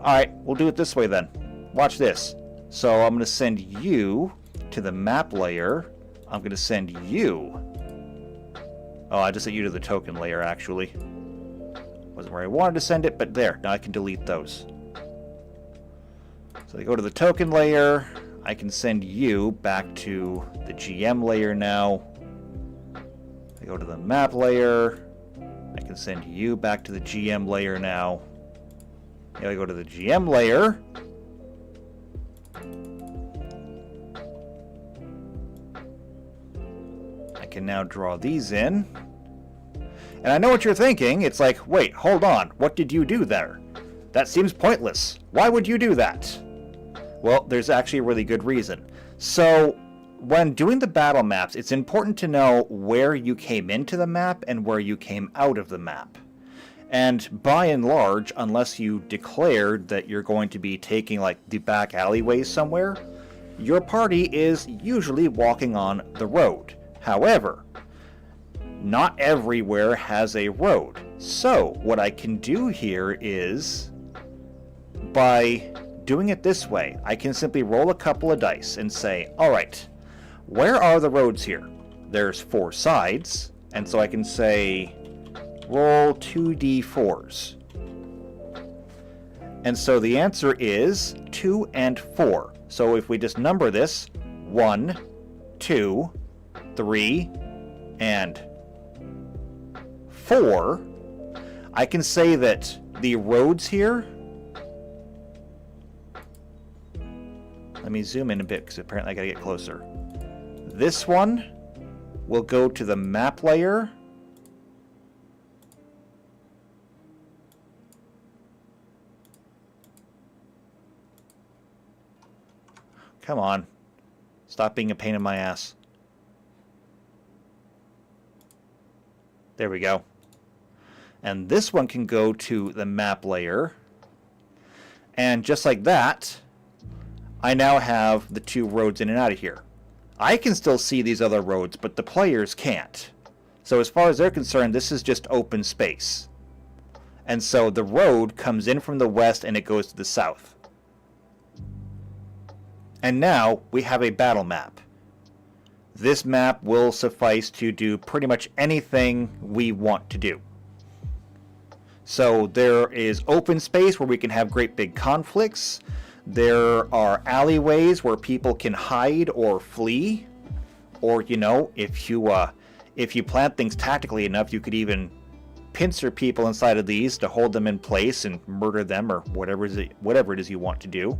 Alright, we'll do it this way then. Watch this. So I'm going to send you to the map layer. I'm going to send you... Oh, I just sent you to the token layer, actually. Wasn't where I wanted to send it, but there. Now I can delete those. So I go to the token layer. I can send you back to the GM layer now. I go to the map layer. I can send you back to the GM layer now. Now I go to the GM layer. I can now draw these in. And I know what you're thinking. It's like, wait, hold on. What did you do there? That seems pointless. Why would you do that? Well, there's actually a really good reason. So, when doing the battle maps, it's important to know where you came into the map and where you came out of the map. And by and large, unless you declared that you're going to be taking like the back alleyways somewhere, your party is usually walking on the road. However, not everywhere has a road. So, what I can do here is, by doing it this way, I can simply roll a couple of dice and say, alright, where are the roads here? There's 4 sides, and so I can say, roll 2d4s. And so the answer is 2 and 4. So if we just number this, 1, 2, 3, and 4, I can say that the roads here... Let me zoom in a bit, because apparently I gotta get closer. This one will go to the map layer. Come on. Stop being a pain in my ass. There we go. And this one can go to the map layer. And just like that, I now have the two roads in and out of here. I can still see these other roads, but the players can't. So as far as they're concerned, this is just open space. And so the road comes in from the west and it goes to the south. And now we have a battle map. This map will suffice to do pretty much anything we want to do. So there is open space where we can have great big conflicts. There are alleyways where people can hide or flee. Or, you know, if you plant things tactically enough, you could even pincer people inside of these to hold them in place and murder them or whatever it is you want to do.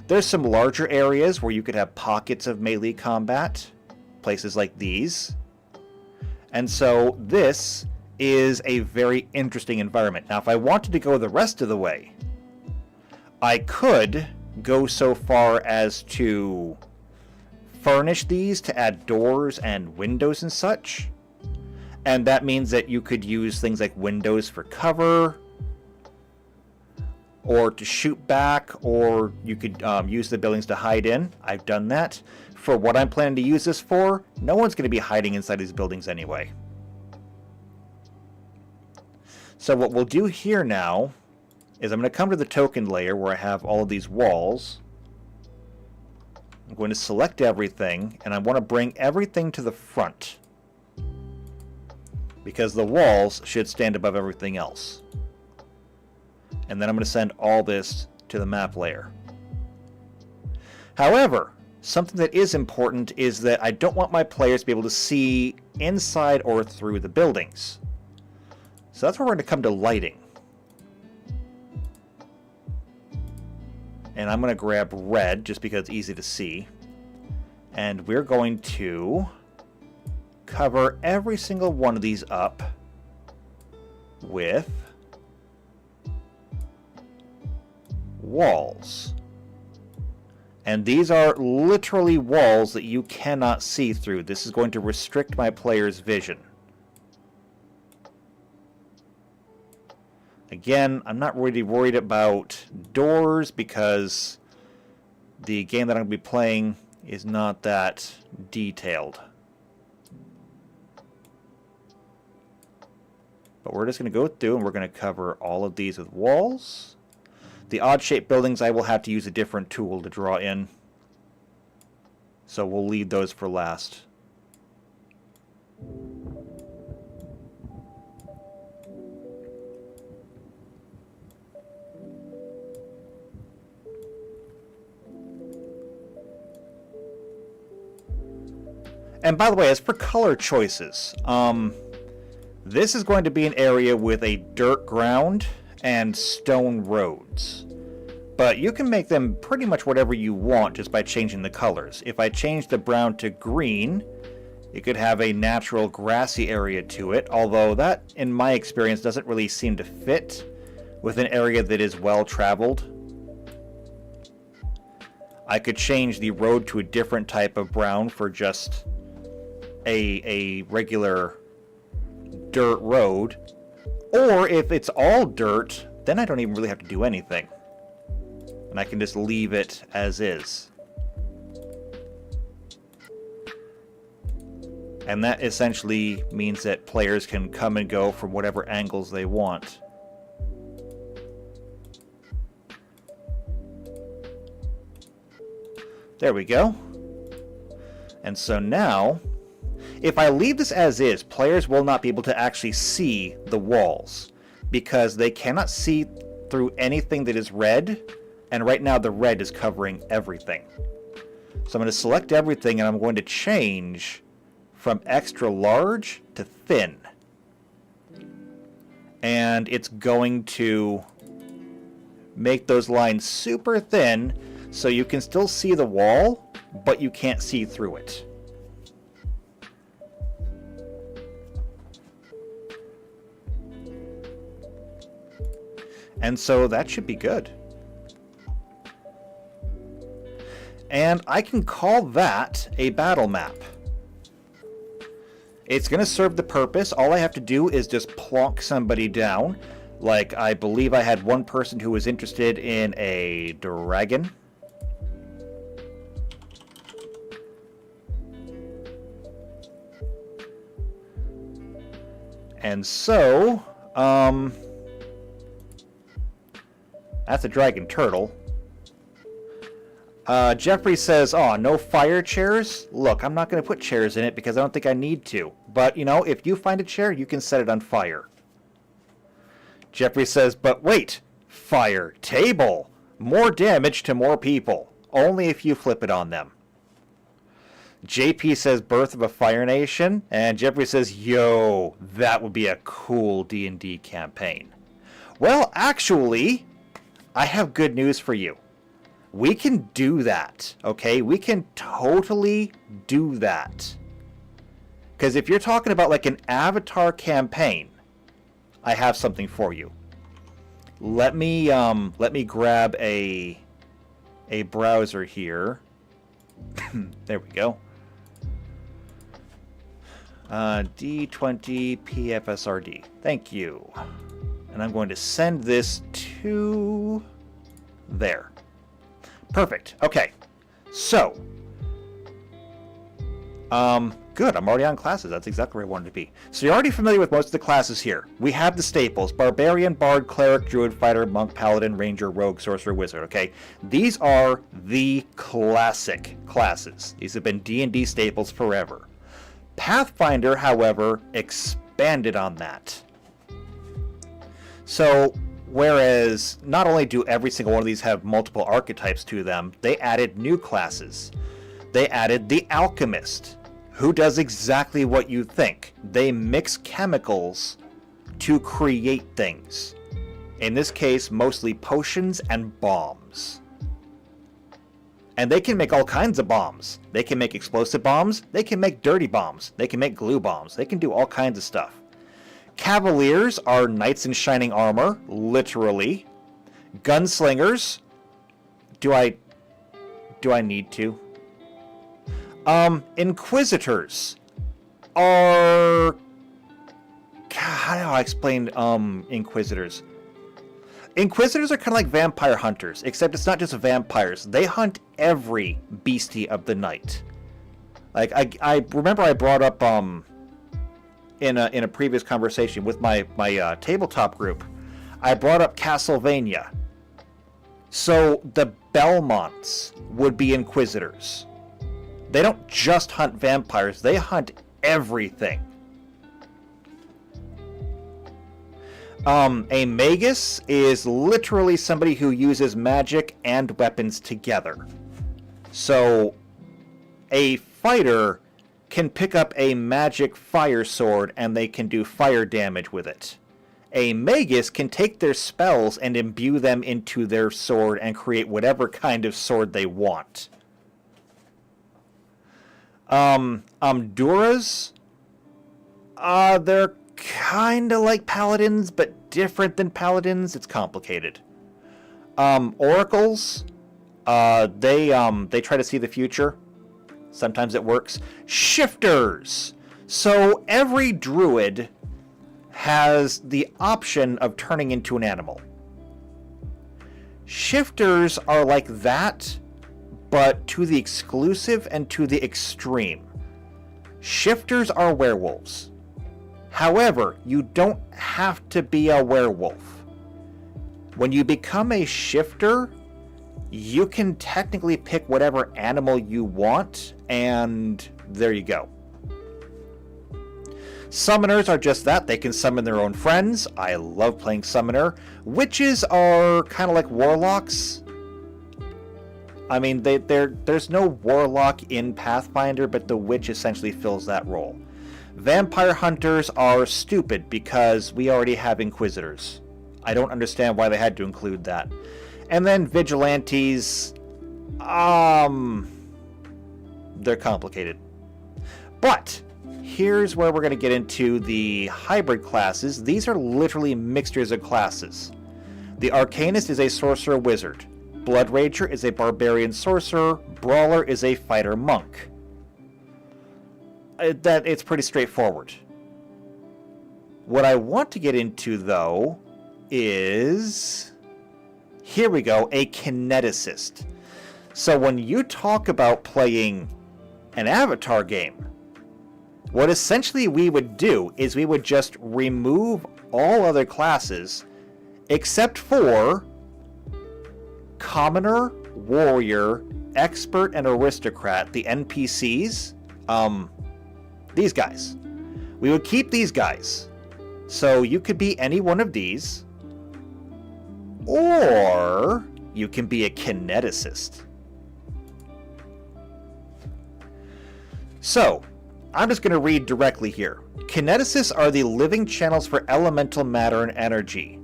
There's some larger areas where you could have pockets of melee combat, places like these. And so this is a very interesting environment. Now, if I wanted to go the rest of the way, I could go so far as to furnish these to add doors and windows and such. And that means that you could use things like windows for cover, or to shoot back, or you could use the buildings to hide in. I've done that. For what I'm planning to use this for, no one's going to be hiding inside these buildings anyway. So what we'll do here now is I'm going to come to the token layer where I have all of these walls. I'm going to select everything, and I want to bring everything to the front, because the walls should stand above everything else. And then I'm going to send all this to the map layer. However, something that is important is that I don't want my players to be able to see inside or through the buildings. So that's where we're going to come to lighting. And I'm going to grab red just because it's easy to see. And we're going to cover every single one of these up with walls. And these are literally walls that you cannot see through. This is going to restrict my player's vision. Again, I'm not really worried about doors because the game that I'm going to be playing is not that detailed. But we're just going to go through and we're going to cover all of these with walls. The odd-shaped buildings I will have to use a different tool to draw in. So we'll leave those for last. And by the way, as for color choices, this is going to be an area with a dirt ground and stone roads. But you can make them pretty much whatever you want just by changing the colors. If I change the brown to green, it could have a natural grassy area to it, although that, in my experience, doesn't really seem to fit with an area that is well traveled. I could change the road to a different type of brown for just a regular dirt road. Or if it's all dirt, then I don't even really have to do anything. And I can just leave it as is. And that essentially means that players can come and go from whatever angles they want. There we go. And so now, if I leave this as is, players will not be able to actually see the walls because they cannot see through anything that is red, and right now the red is covering everything. So I'm going to select everything and I'm going to change from extra large to thin. And it's going to make those lines super thin so you can still see the wall, but you can't see through it. And so that should be good. And I can call that a battle map. It's going to serve the purpose. All I have to do is just plonk somebody down. Like, I believe I had one person who was interested in a dragon. And so, that's a dragon turtle. Jeffrey says, oh, no fire chairs? Look, I'm not going to put chairs in it because I don't think I need to. But, you know, if you find a chair, you can set it on fire. Jeffrey says, but wait, fire table. More damage to more people. Only if you flip it on them. JP says, birth of a fire nation. And Jeffrey says, yo, that would be a cool D&D campaign. Well, actually, I have good news for you. We can do that, okay? We can totally do that. Because if you're talking about like an Avatar campaign, I have something for you. Let me grab a browser here. There we go. D20 PFSRD. Thank you. And I'm going to send this to there. Perfect. Okay. So, good. I'm already on classes. That's exactly where I wanted to be. So you're already familiar with most of the classes here. We have the staples: Barbarian, Bard, Cleric, Druid, Fighter, Monk, Paladin, Ranger, Rogue, Sorcerer, Wizard. Okay? These are the classic classes. These have been D&D staples forever. Pathfinder, however, expanded on that. So, whereas not only do every single one of these have multiple archetypes to them, they added new classes. They added the Alchemist, who does exactly what you think. They mix chemicals to create things. In this case, mostly potions and bombs. And they can make all kinds of bombs. They can make explosive bombs. They can make dirty bombs. They can make glue bombs. They can do all kinds of stuff. Cavaliers are knights in shining armor, literally. Gunslingers. Do I need to? Inquisitors are... God, how do I explain Inquisitors? Inquisitors are kind of like vampire hunters, except it's not just vampires. They hunt every beastie of the night. Like, I remember I brought up in a previous conversation with my tabletop group, I brought up Castlevania. So the Belmonts would be Inquisitors. They don't just hunt vampires, they hunt everything. A Magus is literally somebody who uses magic and weapons together. So a fighter can pick up a magic fire sword and they can do fire damage with it. A Magus can take their spells and imbue them into their sword and create whatever kind of sword they want. Duras, they're kind of like paladins, but different than paladins. It's complicated. Oracles, they try to see the future. Sometimes it works. Shifters. So every druid has the option of turning into an animal. Shifters are like that, but to the exclusive and to the extreme. Shifters are werewolves. However, you don't have to be a werewolf. When you become a shifter, you can technically pick whatever animal you want, and there you go. Summoners are just that. They can summon their own friends. I love playing Summoner. Witches are kind of like warlocks. I mean, there's no warlock in Pathfinder, but the witch essentially fills that role. Vampire hunters are stupid because we already have inquisitors. I don't understand why they had to include that. And then vigilantes, they're complicated. But here's where we're going to get into the hybrid classes. These are literally mixtures of classes. The Arcanist is a sorcerer wizard. Blood Rager is a barbarian sorcerer. Brawler is a fighter monk. It's pretty straightforward. What I want to get into, though, is... Here we go, a kineticist. So when you talk about playing an avatar game, what essentially we would do is we would just remove all other classes except for Commoner, Warrior, Expert, and Aristocrat, the NPCs. These guys. We would keep these guys. So you could be any one of these, or you can be a kineticist. So, I'm just going to read directly here. Kineticists are the living channels for elemental matter and energy,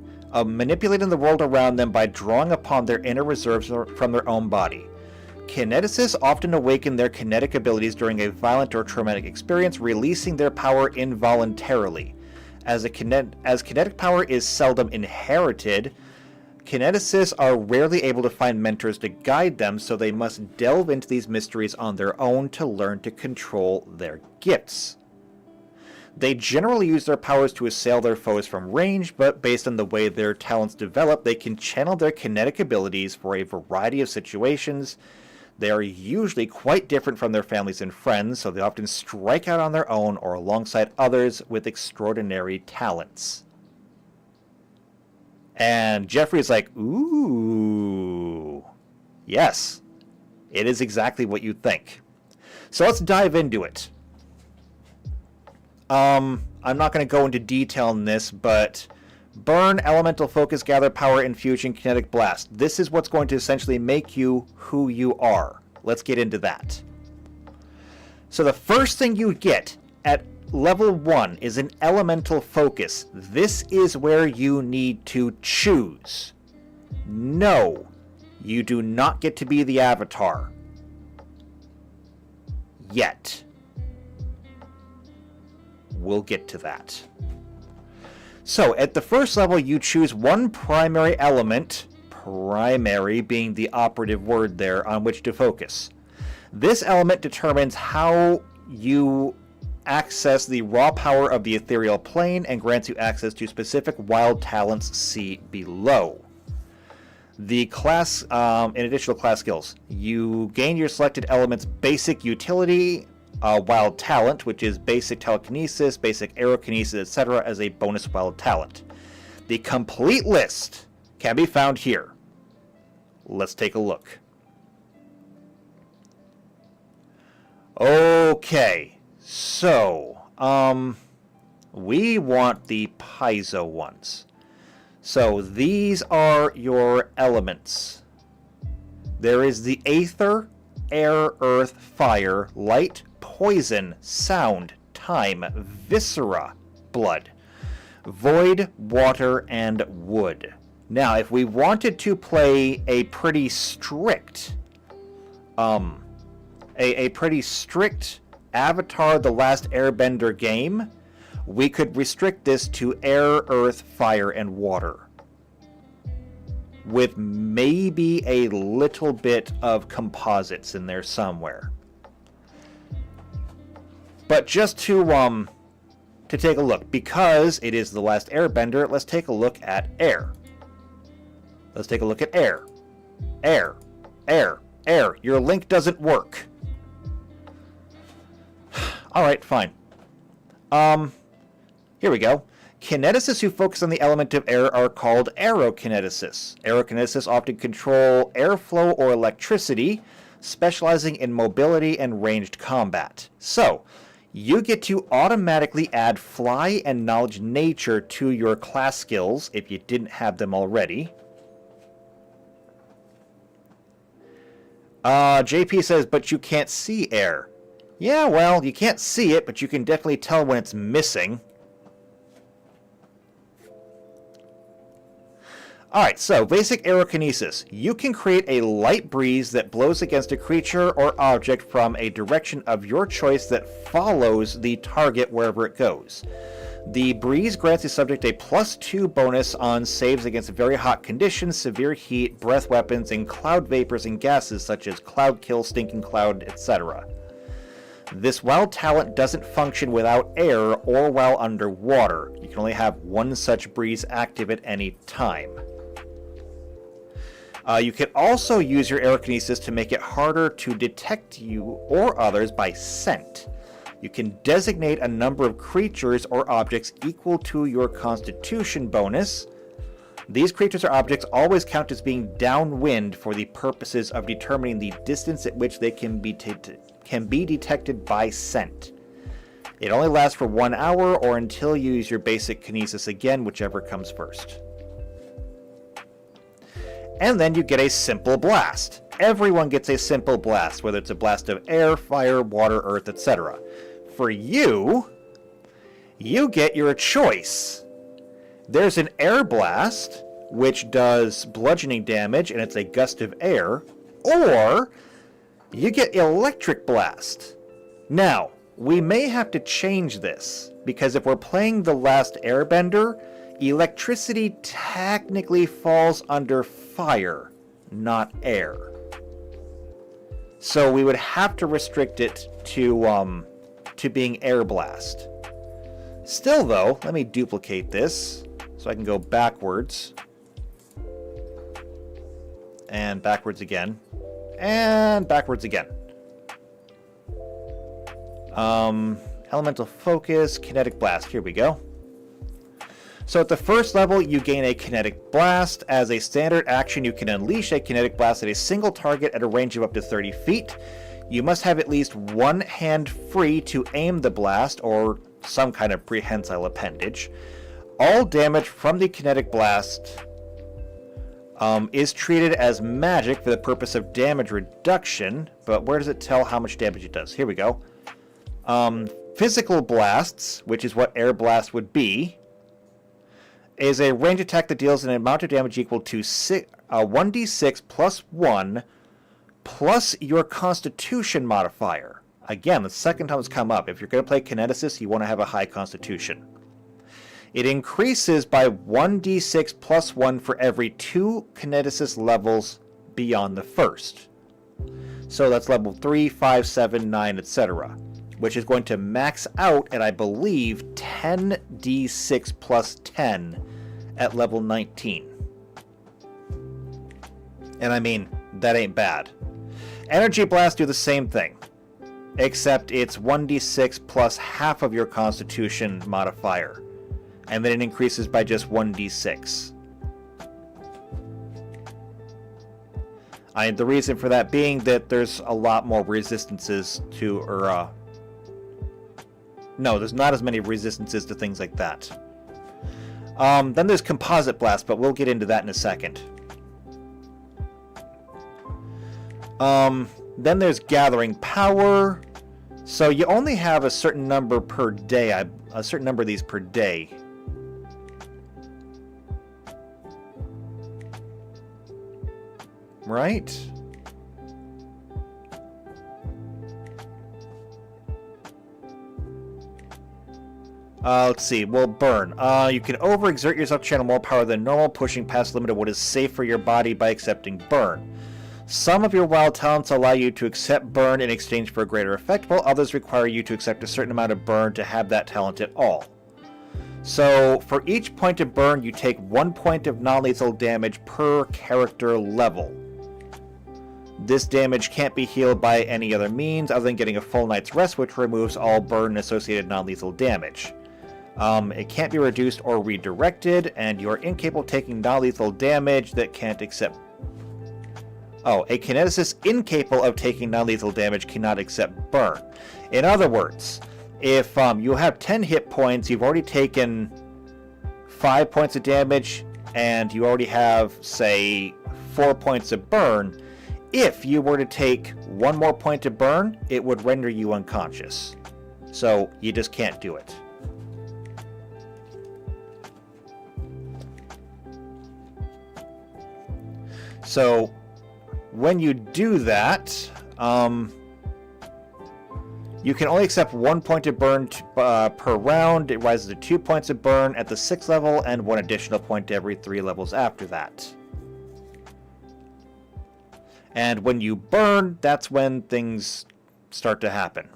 manipulating the world around them by drawing upon their inner reserves from their own body. Kineticists often awaken their kinetic abilities during a violent or traumatic experience, releasing their power involuntarily. As kinetic power is seldom inherited, kineticists are rarely able to find mentors to guide them, so they must delve into these mysteries on their own to learn to control their gifts. They generally use their powers to assail their foes from range, but based on the way their talents develop, they can channel their kinetic abilities for a variety of situations. They are usually quite different from their families and friends, so they often strike out on their own or alongside others with extraordinary talents. And Jeffrey's like, ooh, yes, it is exactly what you'd think. So let's dive into it. I'm not going to go into detail on this, but Burn, Elemental Focus, Gather Power, Infusion, Kinetic Blast. This is what's going to essentially make you who you are. Let's get into that. So the first thing you get at level 1 is an Elemental Focus. This is where you need to choose. No, you do not get to be the Avatar. Yet. We'll get to that. So, at the first level, you choose one primary element, primary being the operative word there, on which to focus. This element determines how you access the raw power of the ethereal plane and grants you access to specific wild talents see below. The class, in additional class skills, you gain your selected element's basic utility, wild talent, which is basic telekinesis, basic aerokinesis, etc., as a bonus wild talent. The complete list can be found here. Let's take a look. Okay, so, we want the piezo ones. So these are your elements. There is the Aether, Air, Earth, Fire, Light, Poison, Sound, Time, Viscera, Blood, Void, Water, and Wood. Now, if we wanted to play a pretty strict, a pretty strict Avatar: The Last Airbender game, we could restrict this to Air, Earth, Fire, and Water, with maybe a little bit of composites in there somewhere. But just to take a look, because it is The Last Airbender, let's take a look at Air. Let's take a look at Air. Air. Air. Air. Your link doesn't work. Alright, fine. Here we go. Kineticists who focus on the element of air are called aerokineticists. Aerokineticists often control airflow or electricity, specializing in mobility and ranged combat. So, you get to automatically add Fly and Knowledge Nature to your class skills if you didn't have them already. JP says, but you can't see air. Yeah, well, you can't see it, but you can definitely tell when it's missing. Alright, so basic aerokinesis. You can create a light breeze that blows against a creature or object from a direction of your choice that follows the target wherever it goes. The breeze grants the subject a +2 bonus on saves against very hot conditions, severe heat, breath weapons, and cloud vapors and gases such as cloud kill, stinking cloud, etc. This wild talent doesn't function without air or while underwater. You can only have one such breeze active at any time. You can also use your aerokinesis to make it harder to detect you or others by scent. You can designate a number of creatures or objects equal to your Constitution bonus. These creatures or objects always count as being downwind for the purposes of determining the distance at which they can be detected by scent. It only lasts for 1 hour or until you use your basic kinesis again, whichever comes first. And then you get a simple blast. Everyone gets a simple blast, whether it's a blast of air, fire, water, earth, etc. For you get your choice. There's an air blast, which does bludgeoning damage, and it's a gust of air, or you get electric blast. Now, we may have to change this, because if we're playing The Last Airbender, electricity technically falls under fire, not air. So we would have to restrict it to being air blast. Still though, let me duplicate this so I can go backwards. And backwards again. And backwards again. Elemental focus, kinetic blast. Here we go. So at the first level, you gain a kinetic blast. As a standard action, you can unleash a kinetic blast at a single target at a range of up to 30 feet. You must have at least one hand free to aim the blast, or some kind of prehensile appendage. All damage from the kinetic blast is treated as magic for the purpose of damage reduction, but where does it tell how much damage it does? Here we go. Physical blasts, which is what air blast would be, is a range attack that deals an amount of damage equal to 1d6 plus 1 plus your Constitution modifier. Again, the second time it's come up. If you're going to play Kineticist, you want to have a high Constitution. It increases by 1d6 plus 1 for every 2 Kineticist levels beyond the first. So that's level 3, 5, 7, 9, etc. Which is going to max out at, I believe, 10d6 plus 10 at level 19. And I mean, that ain't bad. Energy blasts do the same thing, except it's 1d6 plus half of your Constitution modifier, and then it increases by just 1d6. The reason for that being that there's a lot more resistances to, no, there's not as many resistances to things like that. Then there's Composite Blast, but we'll get into that in a second. Then there's Gathering Power. So you only have a certain number per day, a certain number of these per day. Right? Let's see. Well, burn. You can overexert yourself to channel more power than normal, pushing past the limit of what is safe for your body by accepting burn. Some of your wild talents allow you to accept burn in exchange for a greater effect, while others require you to accept a certain amount of burn to have that talent at all. So, for each point of burn, you take 1 point of non-lethal damage per character level. This damage can't be healed by any other means other than getting a full night's rest, which removes all burn and associated non-lethal damage. It can't be reduced or redirected, and you are incapable of taking non-lethal damage that can't accept... Oh, a kineticist incapable of taking non-lethal damage cannot accept burn. In other words, if you have 10 hit points, you've already taken 5 points of damage, and you already have, say, 4 points of burn, if you were to take 1 more point of burn, it would render you unconscious. So, you just can't do it. So, when you do that, You can only accept 1 point of burn per round. It rises to 2 points of burn at the 6th level and 1 additional point every 3 levels after that. And when you burn, that's when things start to happen.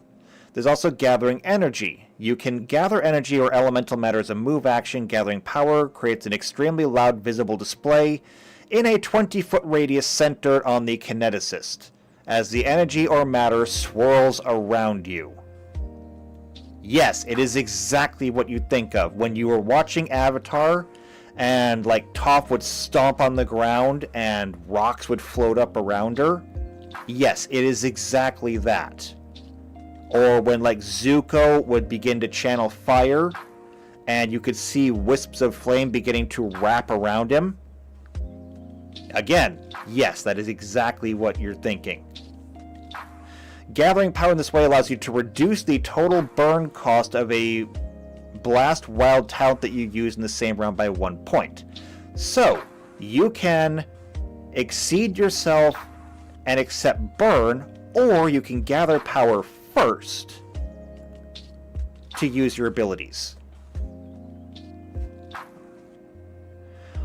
There's also gathering energy. You can gather energy or elemental matter as a move action. Gathering power creates an extremely loud visible display in a 20-foot radius centered on the kineticist, as the energy or matter swirls around you. Yes, it is exactly what you think of when you were watching Avatar and like Toph would stomp on the ground and rocks would float up around her. Yes, it is exactly that. Or when like Zuko would begin to channel fire and you could see wisps of flame beginning to wrap around him. Again, yes, that is exactly what you're thinking. Gathering power in this way allows you to reduce the total burn cost of a blast wild talent that you use in the same round by 1 point. So, you can exceed yourself and accept burn, or you can gather power first to use your abilities.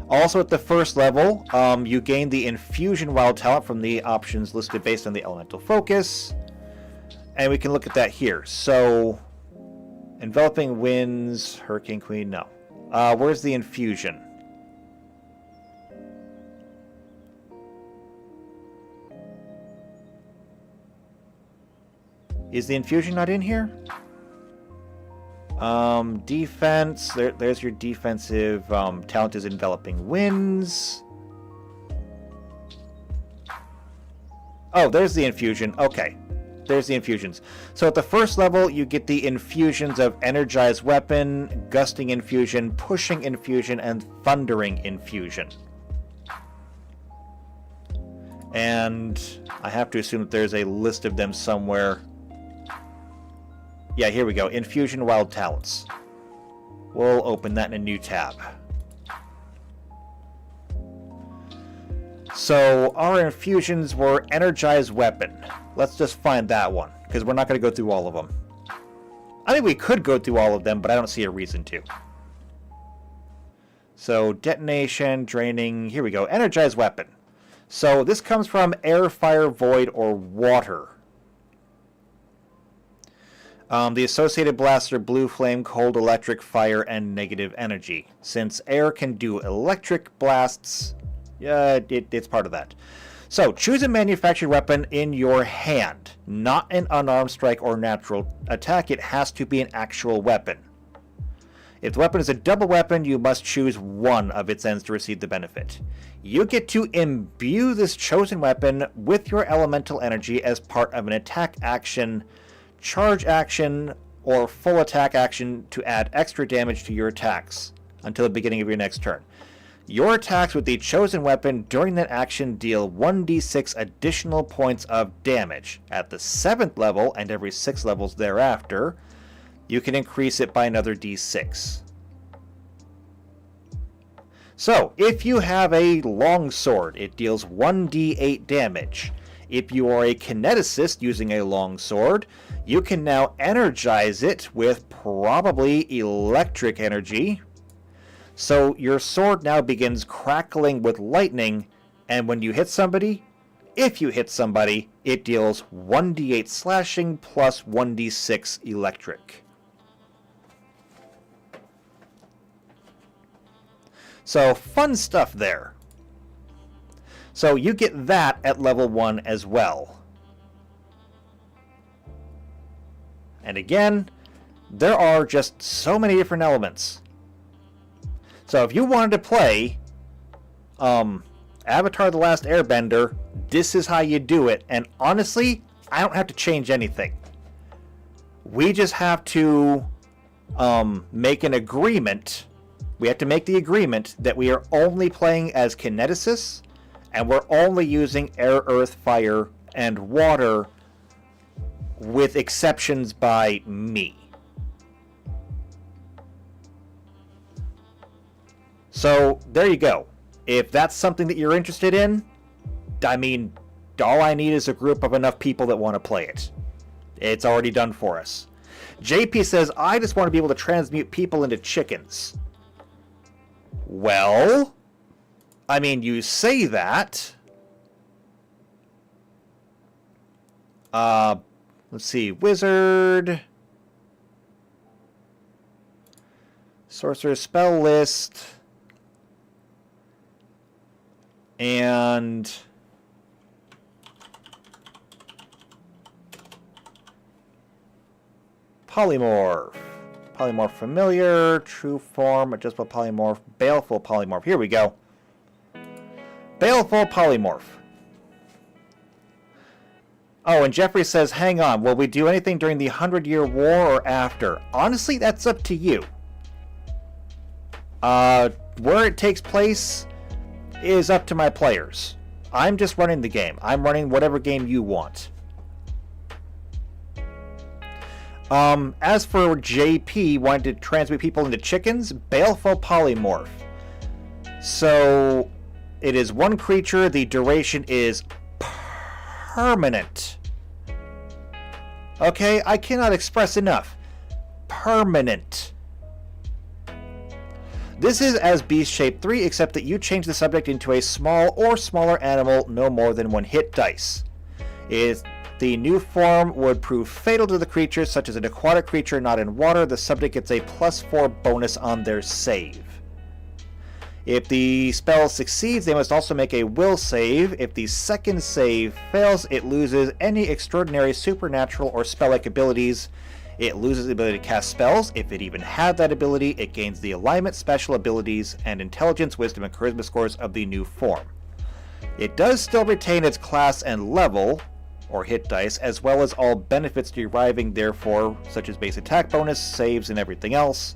Also at the first level, you gain the Infusion Wild Talent from the options listed based on the elemental focus. And we can look at that here. So, Enveloping Winds, Hurricane Queen, no. Where's the Infusion? Is the Infusion not in here? Defense, there's your defensive talent is Enveloping Winds. Oh, there's the Infusion. Okay. There's the infusions. So at the first level, you get the infusions of Energized Weapon, Gusting Infusion, Pushing Infusion, and Thundering Infusion. And I have to assume that there's a list of them somewhere. Yeah, here we go. Infusion Wild Talents. We'll open that in a new tab. So our infusions were Energized Weapon. Let's just find that one, because we're not going to go through all of them. I think we could go through all of them, but I don't see a reason to. So Detonation, Draining, here we go. Energized Weapon. So this comes from Air, Fire, Void, or Water. The associated blasts are Blue Flame, Cold, Electric, Fire, and Negative Energy. Since air can do electric blasts, it's part of that. So, choose a manufactured weapon in your hand. Not an unarmed strike or natural attack. It has to be an actual weapon. If the weapon is a double weapon, you must choose one of its ends to receive the benefit. You get to imbue this chosen weapon with your elemental energy as part of an attack action, charge action, or full attack action to add extra damage to your attacks until the beginning of your next turn. Your attacks with the chosen weapon during that action deal 1d6 additional points of damage. At the 7th level, and every 6 levels thereafter, you can increase it by another d6. So, if you have a longsword, it deals 1d8 damage. If you are a kineticist using a longsword, you can now energize it with probably electric energy. So your sword now begins crackling with lightning, and when you hit somebody, if you hit somebody, it deals 1d8 slashing plus 1d6 electric. So fun stuff there. So you get that at level 1 as well. And again, there are just so many different elements. So if you wanted to play Avatar: The Last Airbender, this is how you do it. And honestly, I don't have to change anything. We just have to make an agreement. We have to make the agreement that we are only playing as kineticists, and we're only using air, earth, fire, and water, with exceptions by me. So, there you go. If that's something that you're interested in, I mean, all I need is a group of enough people that want to play it. It's already done for us. JP says, I just want to be able to transmute people into chickens. Well, I mean, you say that. Let's see. Wizard. Sorcerer spell list. And polymorph. Polymorph familiar, true form, adjustable polymorph, baleful polymorph. Here we go. Baleful polymorph. Oh, and Jeffrey says, hang on, will we do anything during the 100-Year War or after? Honestly, that's up to you. Where it takes place is up to my players. I'm just running the game. I'm running whatever game you want. As for JP wanting to transmute people into chickens, baleful polymorph. So it is one creature. The duration is permanent. Okay, I cannot express enough. Permanent. This is as Beast Shape 3, except that you change the subject into a small or smaller animal, no more than 1 hit dice. The new form would prove fatal to the creature, such as an aquatic creature not in water. The subject gets a +4 bonus on their save. If the spell succeeds, they must also make a will save. If the second save fails, it loses any extraordinary supernatural or spell-like abilities. It loses the ability to cast spells. If it even had that ability, it gains the alignment, special abilities, and intelligence, wisdom, and charisma scores of the new form. It does still retain its class and level, or hit dice, as well as all benefits deriving therefore, such as base attack bonus, saves, and everything else.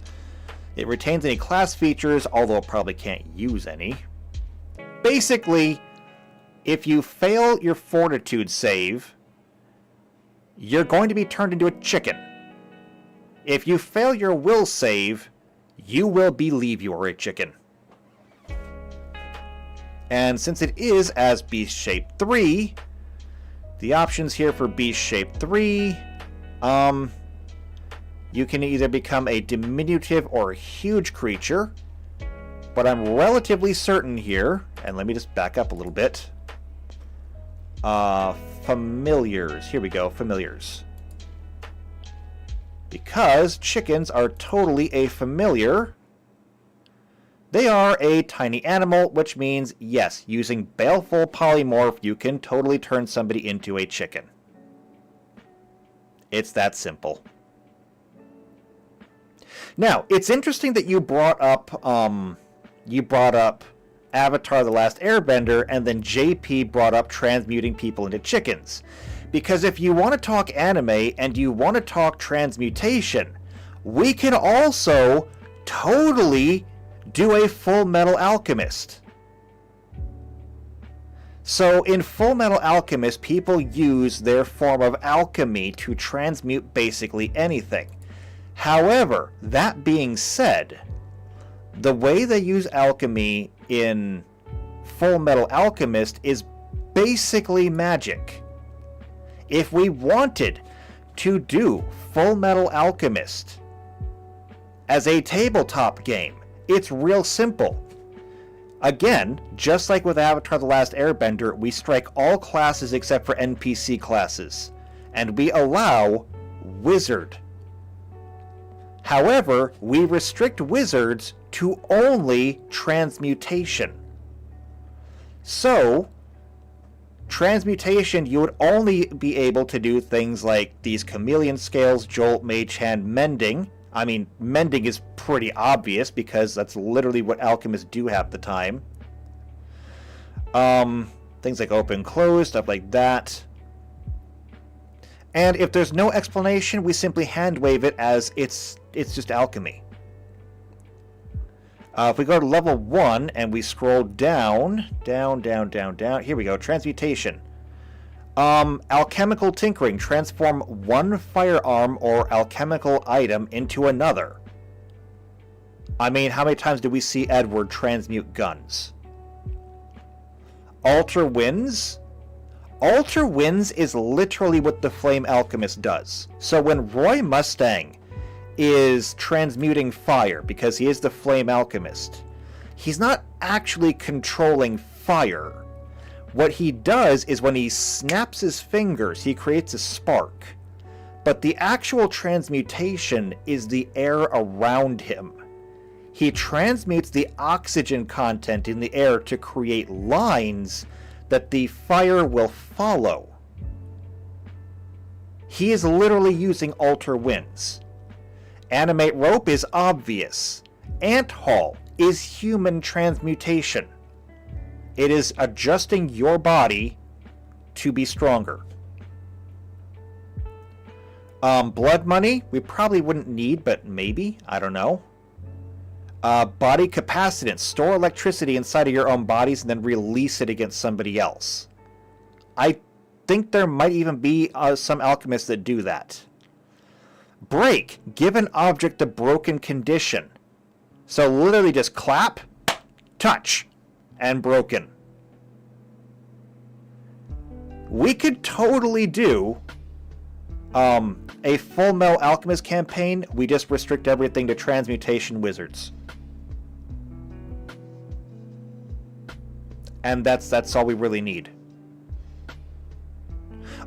It retains any class features, although it probably can't use any. Basically, if you fail your fortitude save, you're going to be turned into a chicken. If you fail your will save, you will believe you are a chicken. And since it is as Beast Shape 3, the options here for Beast Shape 3, you can either become a diminutive or a huge creature, but I'm relatively certain here, and let me just back up a little bit. Familiars. Here we go, familiars. Because chickens are totally a familiar, they are a tiny animal, which means, yes, using Baleful Polymorph, you can totally turn somebody into a chicken. It's that simple. Now, it's interesting that you brought up Avatar: The Last Airbender, and then JP brought up transmuting people into chickens. Because if you want to talk anime and you want to talk transmutation, we can also totally do a Full Metal Alchemist. So in Full Metal Alchemist, people use their form of alchemy to transmute basically anything. However, that being said, the way they use alchemy in Full Metal Alchemist is basically magic. If we wanted to do Full Metal Alchemist as a tabletop game, it's real simple. Again, just like with Avatar: The Last Airbender, we strike all classes except for NPC classes, and we allow Wizard. However, we restrict wizards to only transmutation. So, transmutation, you would only be able to do things like these chameleon scales, jolt, mage hand, mending. I mean, mending is pretty obvious because that's literally what alchemists do half the time. Things like open, close, stuff like that. And if there's no explanation, we simply hand wave it as it's just alchemy. If we go to level 1 and we scroll down, here we go, transmutation. Alchemical tinkering, transform one firearm or alchemical item into another. I mean, how many times do we see Edward transmute guns? Alter winds. Alter Winds is literally what the Flame Alchemist does. So when Roy Mustang is transmuting fire, because he is the Flame Alchemist, he's not actually controlling fire. What he does is when he snaps his fingers, he creates a spark. But the actual transmutation is the air around him. He transmutes the oxygen content in the air to create lines that the fire will follow. He is literally using Alter Winds. Animate Rope is obvious. Ant Haul is human transmutation. It is adjusting your body to be stronger. Blood Money, we probably wouldn't need, but maybe. I don't know. Body Capacitance. Store electricity inside of your own bodies and then release it against somebody else. I think there might even be some alchemists that do that. Break. Give an object a broken condition. So literally just clap, touch, and broken. We could totally do a Full Metal Alchemist campaign. We just restrict everything to transmutation wizards. And that's all we really need.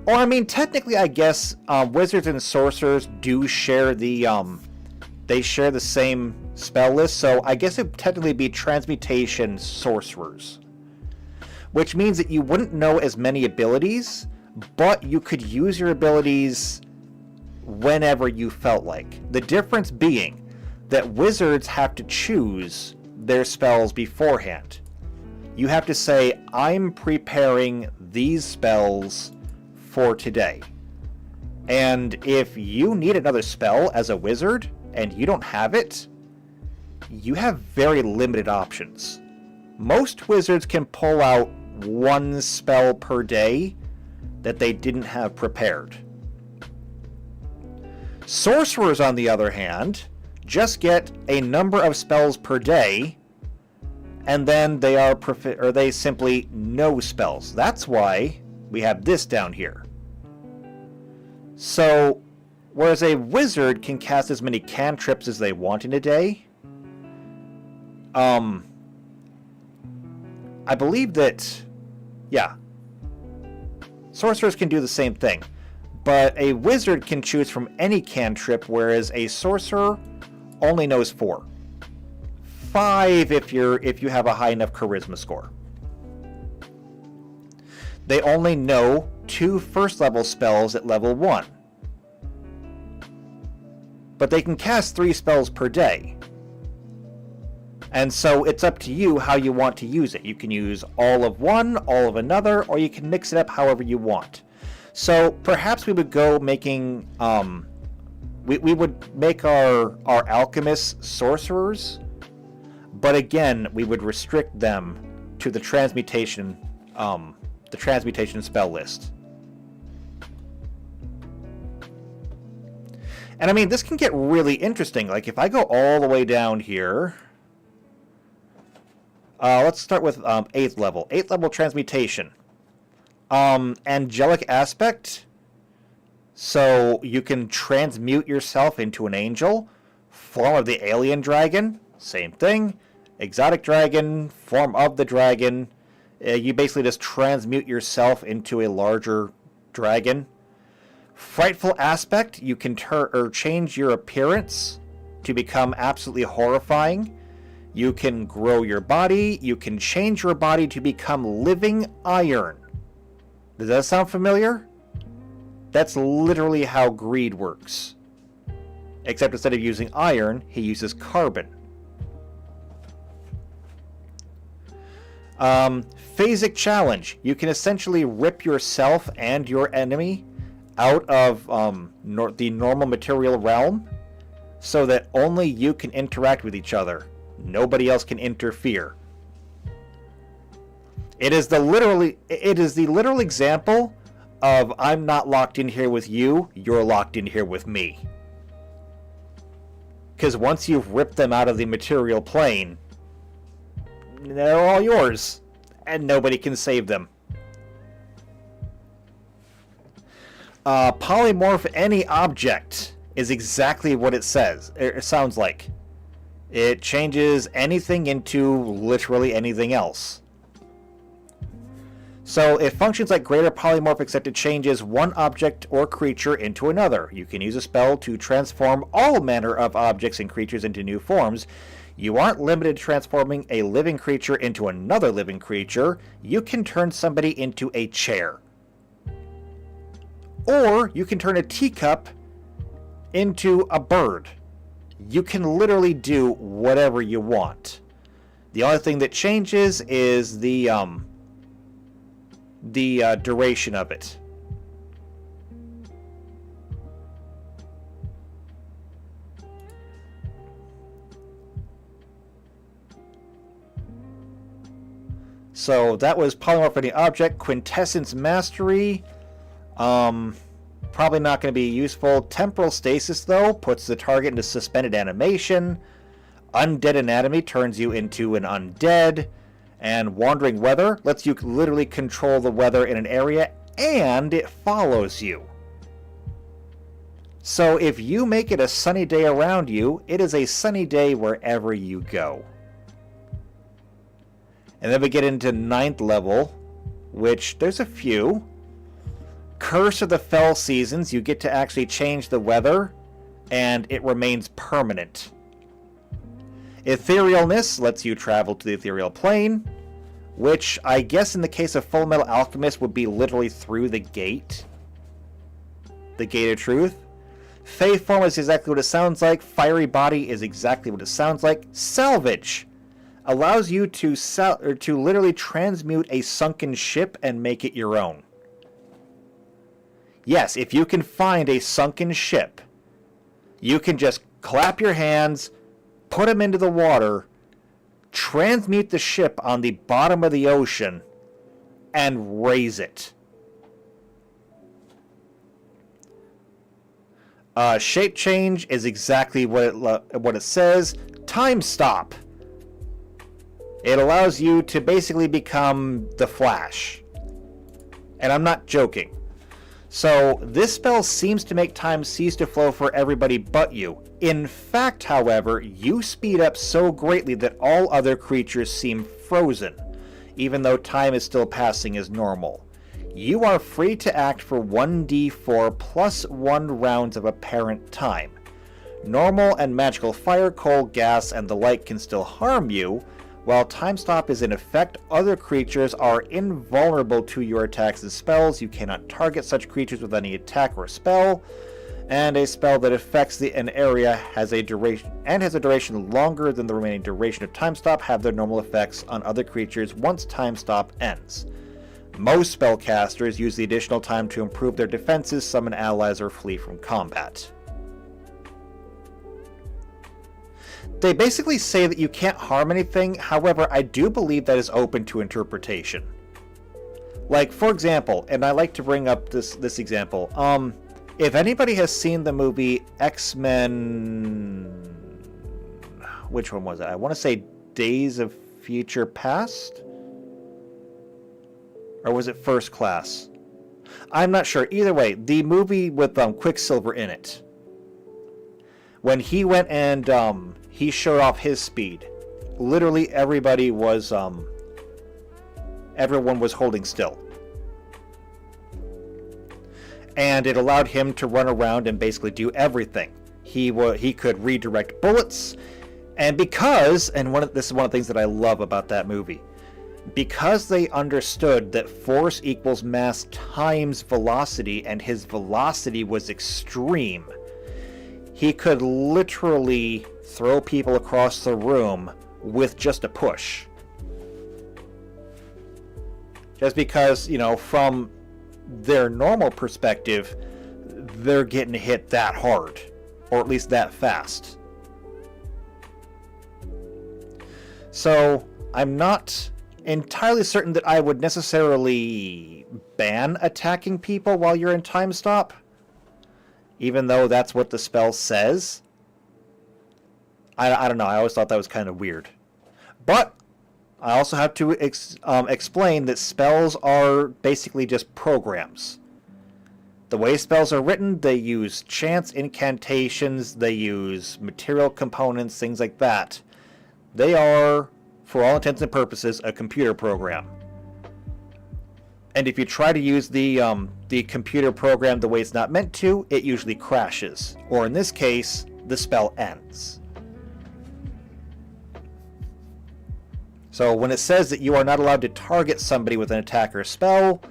Or I mean, technically, I guess wizards and sorcerers do share the they share the same spell list. So I guess it would technically be transmutation sorcerers, which means that you wouldn't know as many abilities, but you could use your abilities whenever you felt like. The difference being that wizards have to choose their spells beforehand. You have to say, I'm preparing these spells for today. And if you need another spell as a wizard and you don't have it, you have very limited options. Most wizards can pull out one spell per day that they didn't have prepared. Sorcerers, on the other hand, just get a number of spells per day, and then they simply know spells. That's why we have this down here. So, whereas a wizard can cast as many cantrips as they want in a day, I believe that, yeah, sorcerers can do the same thing. But a wizard can choose from any cantrip, whereas a sorcerer only knows 4. 5 if you have a high enough charisma score. They only know 2 first level spells at level 1. But they can cast 3 spells per day. And so it's up to you how you want to use it. You can use all of one, all of another, or you can mix it up however you want. So perhaps we would go making we would make our alchemists sorcerers, but again we would restrict them to the transmutation spell list. And I mean, this can get really interesting. Like if I go all the way down here, let's start with 8th level. 8th level transmutation. Angelic aspect. So you can transmute yourself into an angel. Form of the alien dragon. Same thing. Exotic dragon. Form of the dragon. You basically just transmute yourself into a larger dragon. Frightful aspect. You can change your appearance to become absolutely horrifying. You can grow your body. You can change your body to become living iron. Does that sound familiar? That's literally how greed works. Except instead of using iron, he uses carbon. Phasic challenge. You can essentially rip yourself and your enemy out of the normal material realm so that only you can interact with each other. Nobody else can interfere. It is the literal example of I'm not locked in here with you, you're locked in here with me. Because once you've ripped them out of the material plane, they're all yours, and nobody can save them. Polymorph any object is exactly what it says. It sounds like. It changes anything into literally anything else. So it functions like greater polymorph, except it changes one object or creature into another. You can use a spell to transform all manner of objects and creatures into new forms. You aren't limited to transforming a living creature into another living creature. You can turn somebody into a chair. Or you can turn a teacup into a bird. You can literally do whatever you want. The only thing that changes is the duration of it. So that was Polymorph Any Object. Quintessence Mastery. Probably not going to be useful. Temporal Stasis, though, puts the target into suspended animation. Undead Anatomy turns you into an undead. And Wandering Weather lets you literally control the weather in an area, and it follows you. So if you make it a sunny day around you, it is a sunny day wherever you go. And then we get into 9th level, which there's a few. Curse of the Fell Seasons, you get to actually change the weather, and it remains permanent. Etherealness lets you travel to the ethereal plane, which I guess in the case of Full Metal Alchemist would be literally through the gate. The Gate of Truth. Fae Form is exactly what it sounds like. Fiery Body is exactly what it sounds like. Salvage allows you to literally transmute a sunken ship and make it your own. Yes, if you can find a sunken ship, you can just clap your hands, put them into the water, transmute the ship on the bottom of the ocean, and raise it. Shape change is exactly what it says. Time stop. It allows you to basically become the Flash. And I'm not joking. So this spell seems to make time cease to flow for everybody but you. In fact, however, you speed up so greatly that all other creatures seem frozen, even though time is still passing as normal. You are free to act for 1d4 plus 1 rounds of apparent time. Normal and magical fire, cold, gas, and the like can still harm you. While Time Stop is in effect, other creatures are invulnerable to your attacks and spells. You cannot target such creatures with any attack or spell. And a spell that affects an area has a duration longer than the remaining duration of Time Stop have their normal effects on other creatures once Time Stop ends. Most spellcasters use the additional time to improve their defenses, summon allies, or flee from combat. They basically say that you can't harm anything, however, I do believe that is open to interpretation. Like, for example, and I like to bring up this example, if anybody has seen the movie X-Men... Which one was it? I want to say Days of Future Past? Or was it First Class? I'm not sure. Either way, the movie with Quicksilver in it. When he went and he showed off his speed, literally everybody was everyone was holding still. And it allowed him to run around and basically do everything. He could redirect bullets, and because, and this is one of the things that I love about that movie, because they understood that force equals mass times velocity, and his velocity was extreme, he could literally throw people across the room with just a push. Just because, from their normal perspective, they're getting hit that hard, or at least that fast. So, I'm not entirely certain that I would necessarily ban attacking people while you're in Time Stop, even though that's what the spell says. I don't know, I always thought that was kind of weird. But I also have to explain that spells are basically just programs. The way spells are written, they use chance incantations, they use material components, things like that. They are, for all intents and purposes, a computer program. And if you try to use the computer program the way it's not meant to, it usually crashes. Or in this case, the spell ends. So when it says that you are not allowed to target somebody with an attack or spell,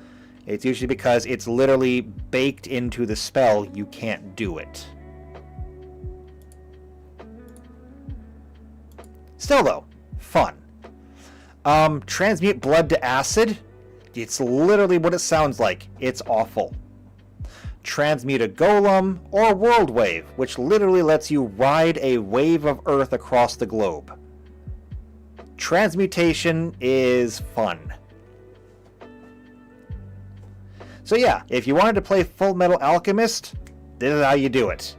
it's usually because it's literally baked into the spell. You can't do it. Still though, fun. Transmute blood to acid. It's literally what it sounds like. It's awful. Transmute a golem or world wave, which literally lets you ride a wave of earth across the globe. Transmutation is fun. So yeah, if you wanted to play Full Metal Alchemist, this is how you do it.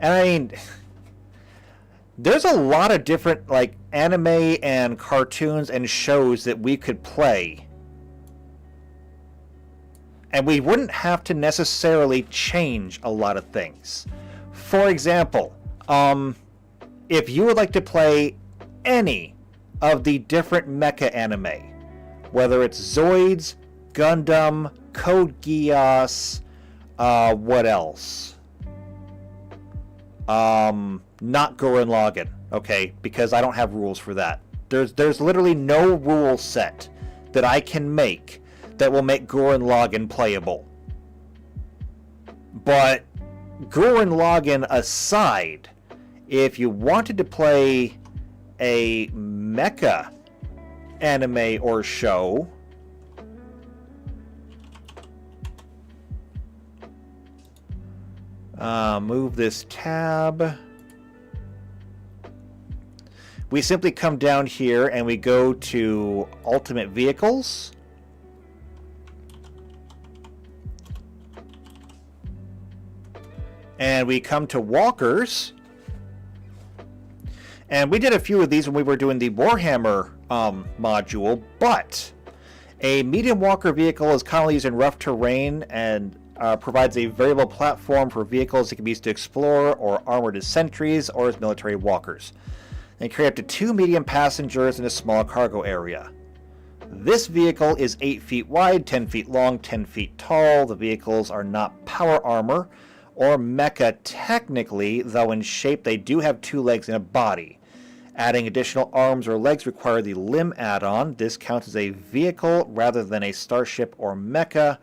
And I mean, there's a lot of different like anime and cartoons and shows that we could play. And we wouldn't have to necessarily change a lot of things. For example, if you would like to play any of the different mecha anime, whether it's Zoids, Gundam, Code Geass, what else? Not Gurren Lagann, okay, because I don't have rules for that. There's literally no rule set that I can make that will make Gurren Lagann playable. But Gurren Lagann aside, if you wanted to play a mecha anime or show, move this tab. We simply come down here and we go to Ultimate Vehicles. And we come to Walkers. And we did a few of these when we were doing the Warhammer module, but a medium walker vehicle is commonly used in rough terrain and provides a variable platform for vehicles that can be used to explore or armored as sentries or as military walkers. They carry up to 2 medium passengers in a small cargo area. This vehicle is 8 feet wide, 10 feet long, 10 feet tall. The vehicles are not power armor or mecha technically, though in shape they do have 2 legs and a body. Adding additional arms or legs require the limb add-on. This counts as a vehicle rather than a starship or mecha.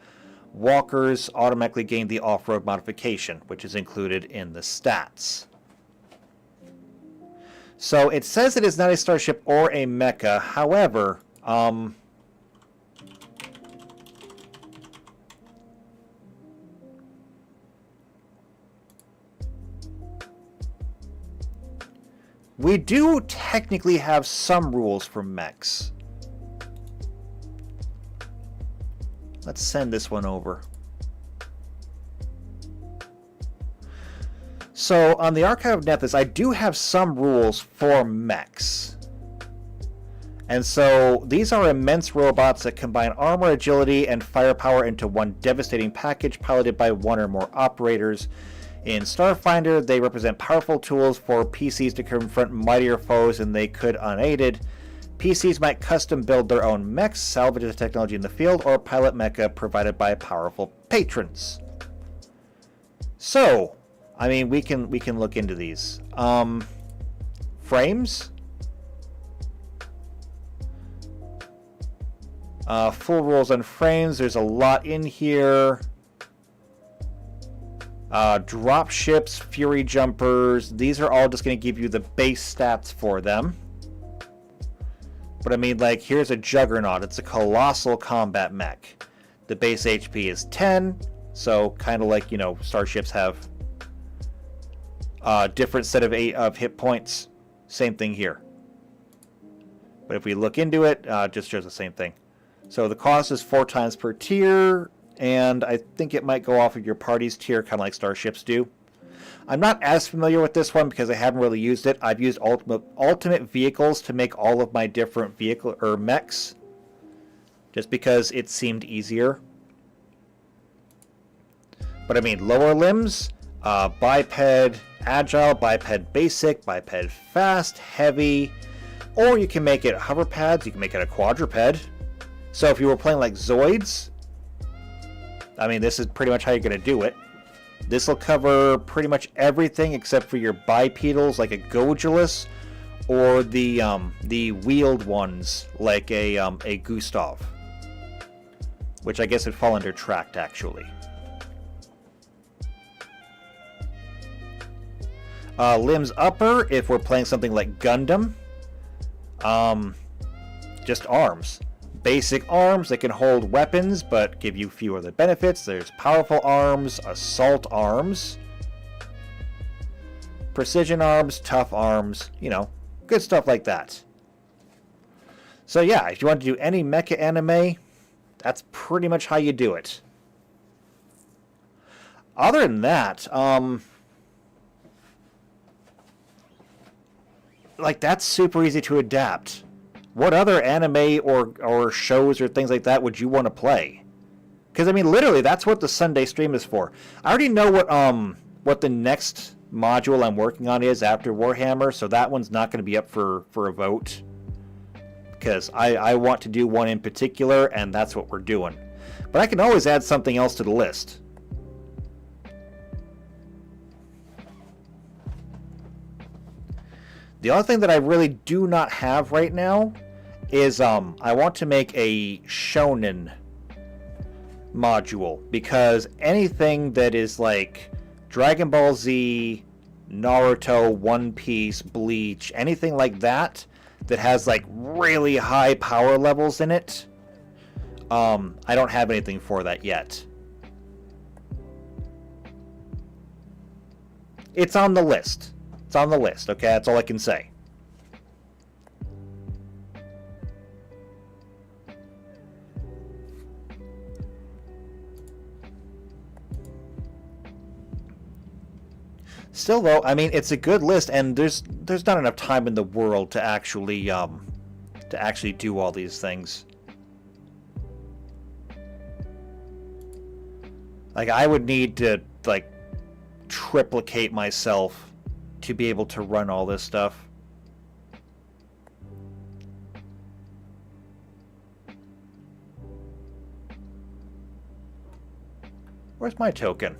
Walkers automatically gain the off-road modification, which is included in the stats. So it says it is not a starship or a mecha. However, we do technically have some rules for mechs. Let's send this one over. So on the Archive of Nethys, I do have some rules for mechs. And so these are immense robots that combine armor, agility, and firepower into one devastating package piloted by one or more operators. In Starfinder, they represent powerful tools for PCs to confront mightier foes than they could unaided. PCs might custom build their own mechs, salvage the technology in the field, or pilot mecha provided by powerful patrons. So, I mean, we can look into these. Frames. Full rules on frames. There's a lot in here. Drop ships, fury jumpers. These are all just going to give you the base stats for them. But I mean, like, here's a Juggernaut. It's a colossal combat mech. The base HP is 10. So, kind of like, you know, starships have a different set of hit points. Same thing here. But if we look into it, just shows the same thing. So the cost is 4 times per tier. And I think it might go off of your party's tier, kind of like starships do. I'm not as familiar with this one because I haven't really used it. I've used ultimate vehicles to make all of my different vehicle or mechs, just because it seemed easier. But I mean, lower limbs, biped agile, biped basic, biped fast, heavy, or you can make it hover pads, you can make it a quadruped. So if you were playing like Zoids, I mean, this is pretty much how you're going to do it. This will cover pretty much everything except for your bipedals like a Gogulus, or the wheeled ones like a Gustav, which I guess would fall under tracked actually. Limbs upper, if we're playing something like Gundam, just arms. Basic arms that can hold weapons but give you few other benefits. There's powerful arms, assault arms, precision arms, tough arms, you know, good stuff like that. So yeah, if you want to do any mecha anime, that's pretty much how you do it. Other than that, like, that's super easy to adapt. What other anime or shows or things like that would you want to play? Because I mean, literally, that's what the Sunday stream is for. I already know what the next module I'm working on is after Warhammer, so that one's not going to be up for a vote. Because I want to do one in particular, and that's what we're doing. But I can always add something else to the list. The other thing that I really do not have right now is I want to make a shonen module, because anything that is like Dragon Ball Z, Naruto, One Piece, Bleach, anything like that that has like really high power levels in it, I don't have anything for that yet. It's on the list. It's on the list, okay? That's all I can say. Still, though, I mean, it's a good list, and there's not enough time in the world to actually do all these things. Like, I would need to like triplicate myself to be able to run all this stuff. Where's my token?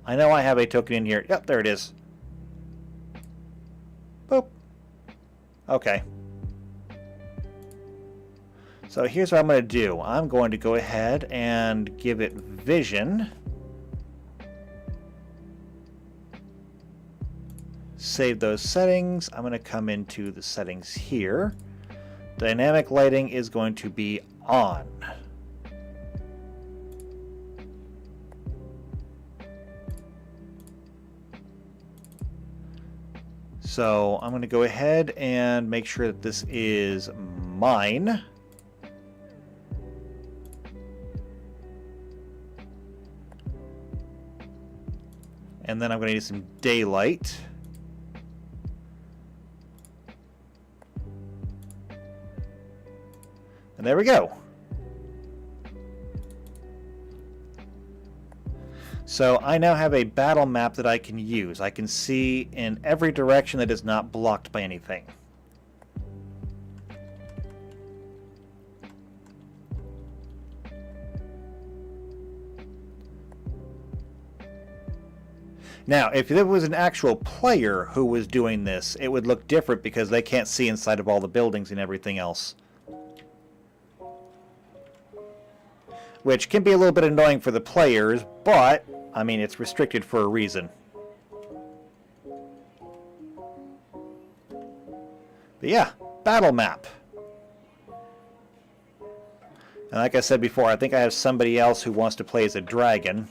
I know I have a token in here. Yep, there it is. Boop. Okay. So here's what I'm going to do. I'm going to go ahead and give it vision. Save those settings. I'm going to come into the settings here. Dynamic lighting is going to be on. So I'm going to go ahead and make sure that this is mine. And then I'm going to need some daylight. And there we go. So I now have a battle map that I can use. I can see in every direction that is not blocked by anything. Now, if there was an actual player who was doing this, it would look different because they can't see inside of all the buildings and everything else. Which can be a little bit annoying for the players, but, I mean, it's restricted for a reason. But yeah, battle map. And like I said before, I think I have somebody else who wants to play as a dragon.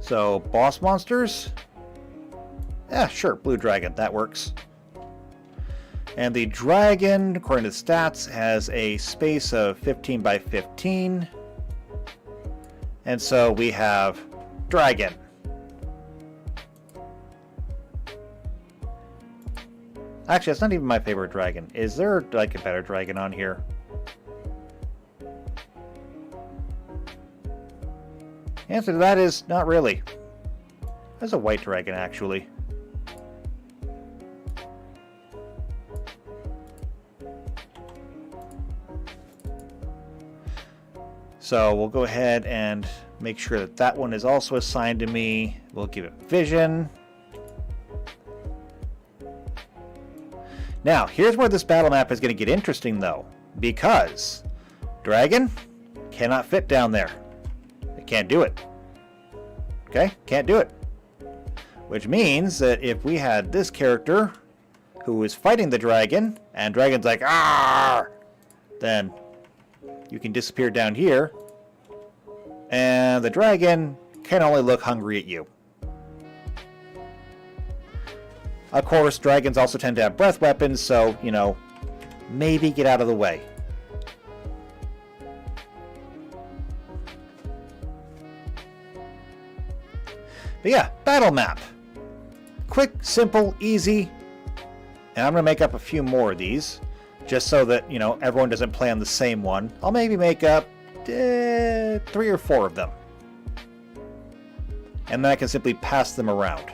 So, boss monsters? Yeah, sure, blue dragon, that works. And the dragon, according to the stats, has a space of 15 by 15. And so we have dragon. Actually, that's not even my favorite dragon. Is there like a better dragon on here? The answer to that is not really. There's a white dragon, actually. So we'll go ahead and make sure that that one is also assigned to me. We'll give it vision. Now, here's where this battle map is going to get interesting, though, because dragon cannot fit down there. It can't do it. Okay? Can't do it. Which means that if we had this character who is fighting the dragon, and dragon's like, "Arr!" then you can disappear down here, and the dragon can only look hungry at you. Of course, dragons also tend to have breath weapons, so, you know, maybe get out of the way. But yeah, battle map. Quick, simple, easy. And I'm going to make up a few more of these, just so that, you know, everyone doesn't play on the same one. I'll maybe make up 3 or 4 of them. And then I can simply pass them around.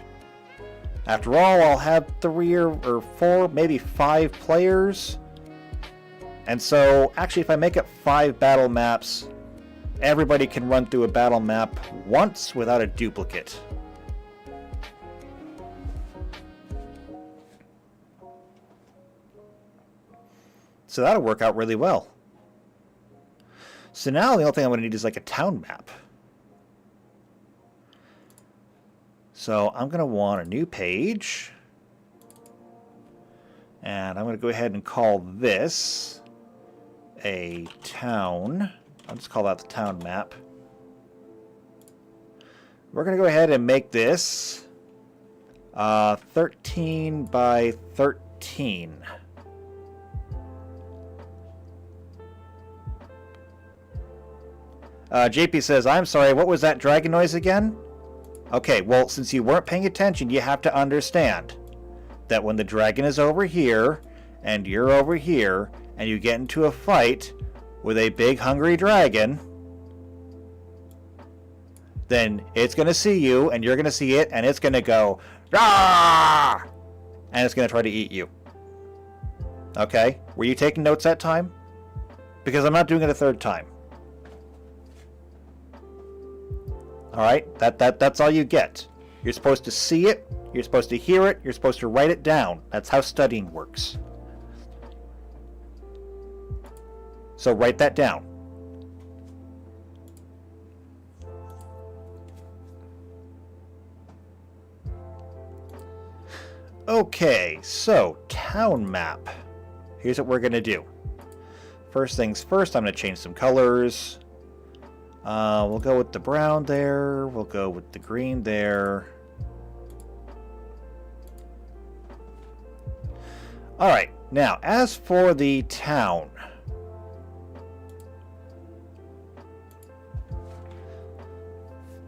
After all, I'll have 3 or 4, maybe 5 players. And so, actually, if I make up 5 battle maps, everybody can run through a battle map once without a duplicate. So that'll work out really well. So now the only thing I'm going to need is like a town map. So I'm going to want a new page. And I'm going to go ahead and call this a town. I'll just call that the town map. We're going to go ahead and make this 13 by 13. JP says, I'm sorry, what was that dragon noise again? Okay, well, since you weren't paying attention, you have to understand that when the dragon is over here, and you're over here, and you get into a fight with a big hungry dragon, then it's going to see you, and you're going to see it, and it's going to go, "Rah!" and it's going to try to eat you. Okay? Were you taking notes that time? Because I'm not doing it a third time. Alright, that's all you get. You're supposed to see it, you're supposed to hear it, you're supposed to write it down. That's how studying works. So write that down. Okay, so town map. Here's what we're going to do. First things first, I'm going to change some colors. We'll go with the brown there. We'll go with the green there. Alright, now, as for the town.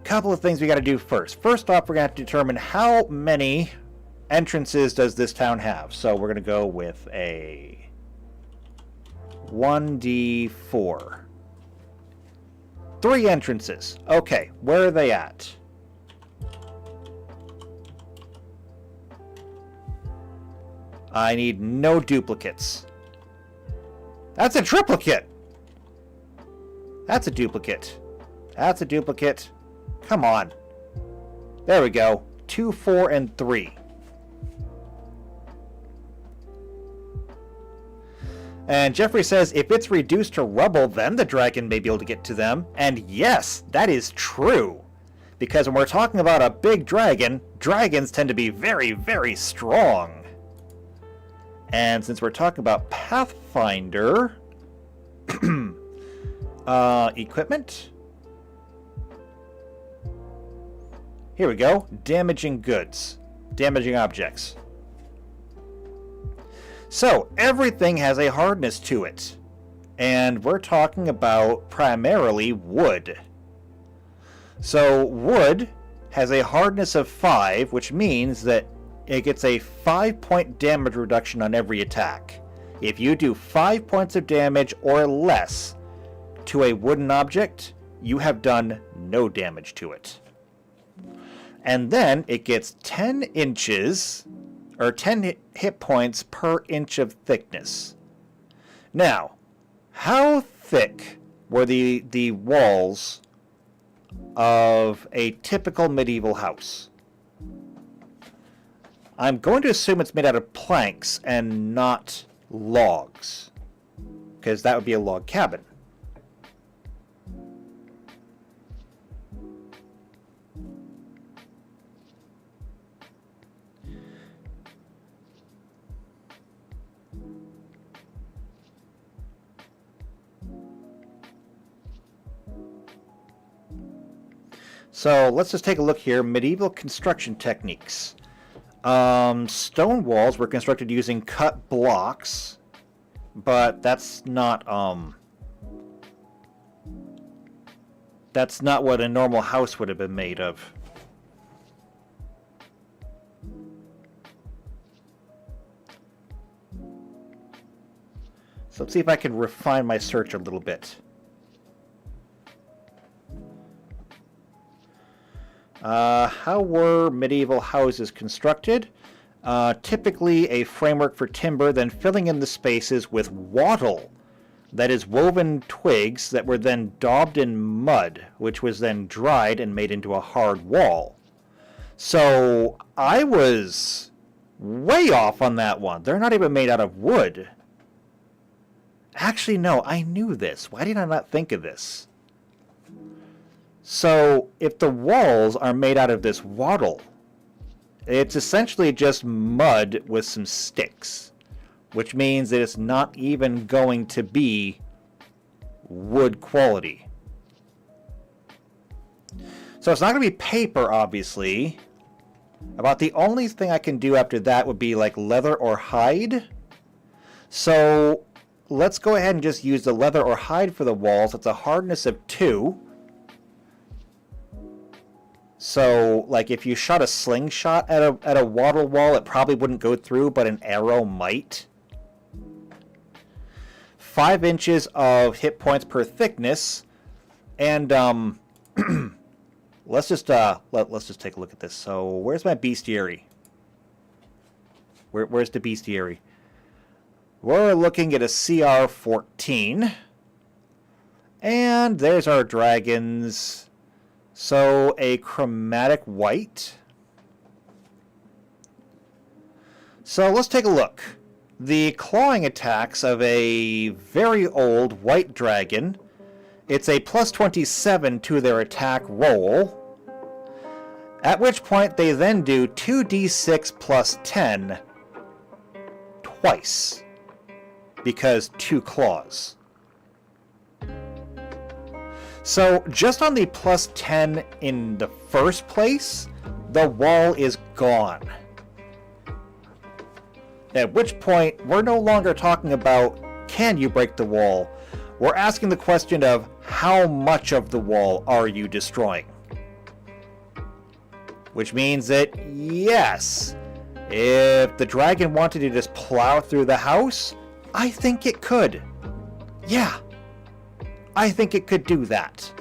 Couple of things we got to do first. First off, we're going to have to determine how many entrances does this town have. So we're going to go with a 1d4. 3 entrances. Okay, where are they at? I need no duplicates. That's a triplicate! That's a duplicate. That's a duplicate. Come on. There we go. 2, 4, and 3. And Jeffrey says, if it's reduced to rubble, then the dragon may be able to get to them. And yes, that is true. Because when we're talking about a big dragon, dragons tend to be very, very strong. And since we're talking about Pathfinder, equipment. Here we go. Damaging goods. Damaging objects. So, everything has a hardness to it. And we're talking about primarily wood. So, wood has a hardness of 5, which means that it gets a 5-point damage reduction on every attack. If you do 5 points of damage or less to a wooden object, you have done no damage to it. And then it gets 10 inches, or 10 hit points per inch of thickness. Now, how thick were the walls of a typical medieval house? I'm going to assume it's made out of planks and not logs, because that would be a log cabin. So let's just take a look here. Medieval construction techniques. Stone walls were constructed using cut blocks, but that's not what a normal house would have been made of. So let's see if I can refine my search a little bit. How were medieval houses constructed? Typically a framework for timber, then filling in the spaces with wattle, that is woven twigs that were then daubed in mud, which was then dried and made into a hard wall. So I was way off on that one. They're not even made out of wood. Actually, no, I knew this. Why did I not think of this? So, if the walls are made out of this wattle, it's essentially just mud with some sticks, which means that it's not even going to be wood quality. So it's not going to be paper, obviously. About the only thing I can do after that would be like leather or hide. So, let's go ahead and just use the leather or hide for the walls. It's a hardness of 2. So, like, if you shot a slingshot at a wattle wall, it probably wouldn't go through, but an arrow might. 5 inches of hit points per thickness, and let's just take a look at this. So, where's my bestiary? Where's the bestiary? We're looking at a CR 14, and there's our dragons. So, a chromatic white. So, let's take a look. The clawing attacks of a very old white dragon. It's a plus 27 to their attack roll. At which point, they then do 2d6 plus 10 twice. Because 2 claws. So, just on the plus 10 in the first place, the wall is gone. At which point, we're no longer talking about, can you break the wall? We're asking the question of, how much of the wall are you destroying? Which means that, yes, if the dragon wanted to just plow through the house, I think it could. Yeah. I think it could do that.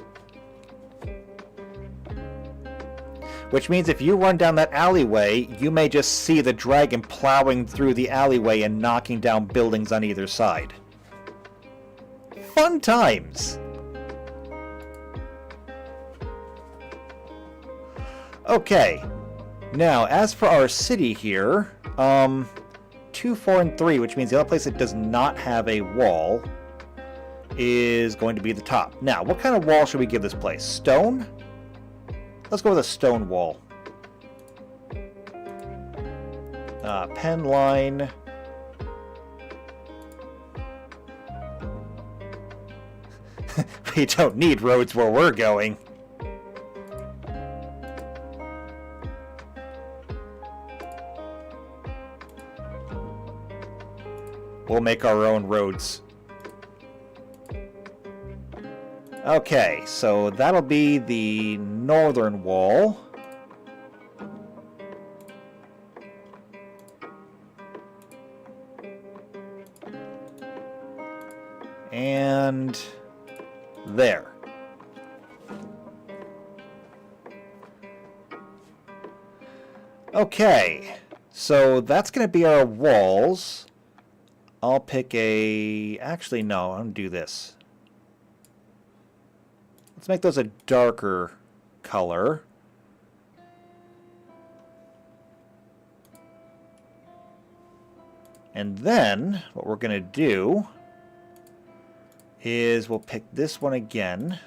Which means if you run down that alleyway, you may just see the dragon plowing through the alleyway and knocking down buildings on either side. Fun times! Okay. Now, as for our city here, 2, 4, and 3, which means the other place that does not have a wall, is going to be the top. Now, what kind of wall should we give this place? Stone? Let's go with a stone wall. Pen line. We don't need roads where we're going. We'll make our own roads. Okay, so that'll be the northern wall. And there. Okay, so that's going to be our walls. I'll pick a... Actually, no, I'm going to do this. Let's make those a darker color. And then, what we're going to do is we'll pick this one again.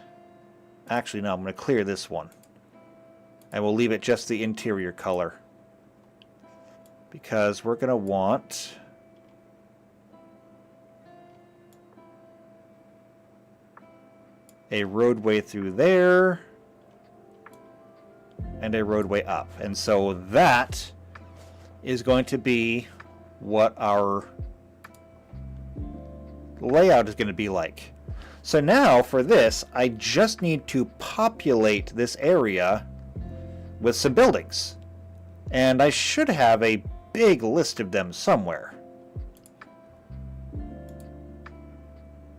Actually, no, I'm going to clear this one. And we'll leave it just the interior color. Because we're going to want... a roadway through there. And a roadway up. And so that is going to be what our layout is going to be like. So now for this, I just need to populate this area with some buildings. And I should have a big list of them somewhere.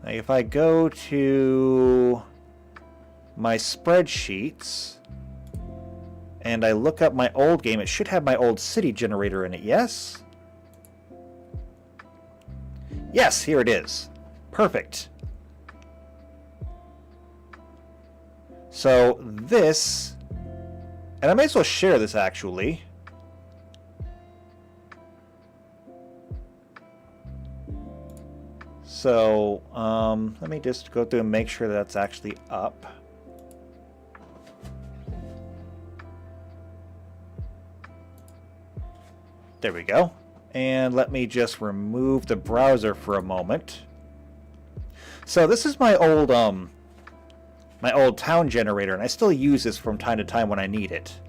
Now if I go to my spreadsheets and I look up my old game, it should have my old city generator in it, yes? Yes, here it is. Perfect. So this, and I may as well share this actually. So let me just go through and make sure that's actually up. There we go. And let me just remove the browser for a moment. So this is my old town generator, and I still use this from time to time when I need it.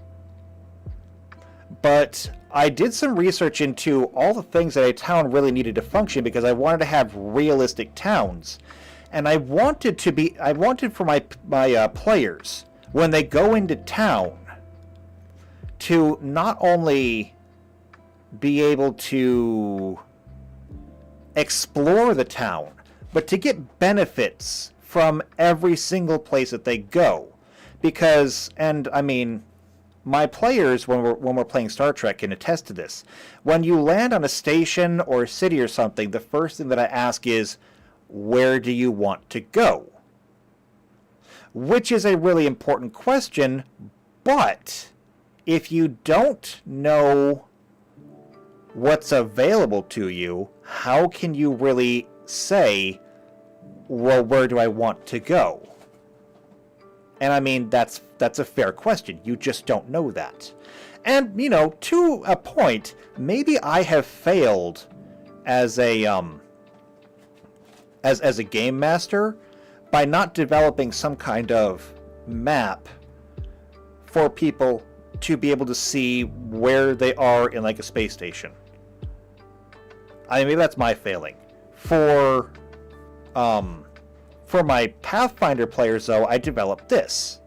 But I did some research into all the things that a town really needed to function because I wanted to have realistic towns. And I wanted for my players, when they go into town, to not only be able to explore the town, but to get benefits from every single place that they go. Because, and I mean, my players, when we're playing Star Trek, can attest to this. When you land on a station or a city or something, the first thing that I ask is, where do you want to go? Which is a really important question, but if you don't know what's available to you, how can you really say, well, where do I want to go? And I mean, that's a fair question. You just don't know that. And, you know, to a point, maybe I have failed as a as a game master by not developing some kind of map for people to be able to see where they are in like a space station. I mean, maybe that's my failing. For my Pathfinder players, though, I developed this.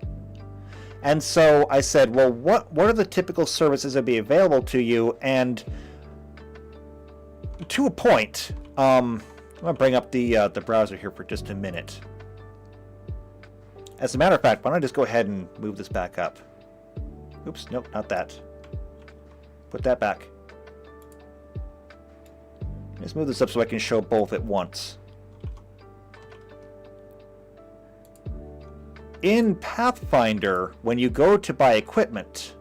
And so I said, well, what are the typical services that be available to you? And to a point, I'm going to bring up the browser here for just a minute. As a matter of fact, why don't I just go ahead and move this back up? Oops, nope, not that. Put that back. Let's move this up so I can show both at once. In Pathfinder, when you go to buy equipment,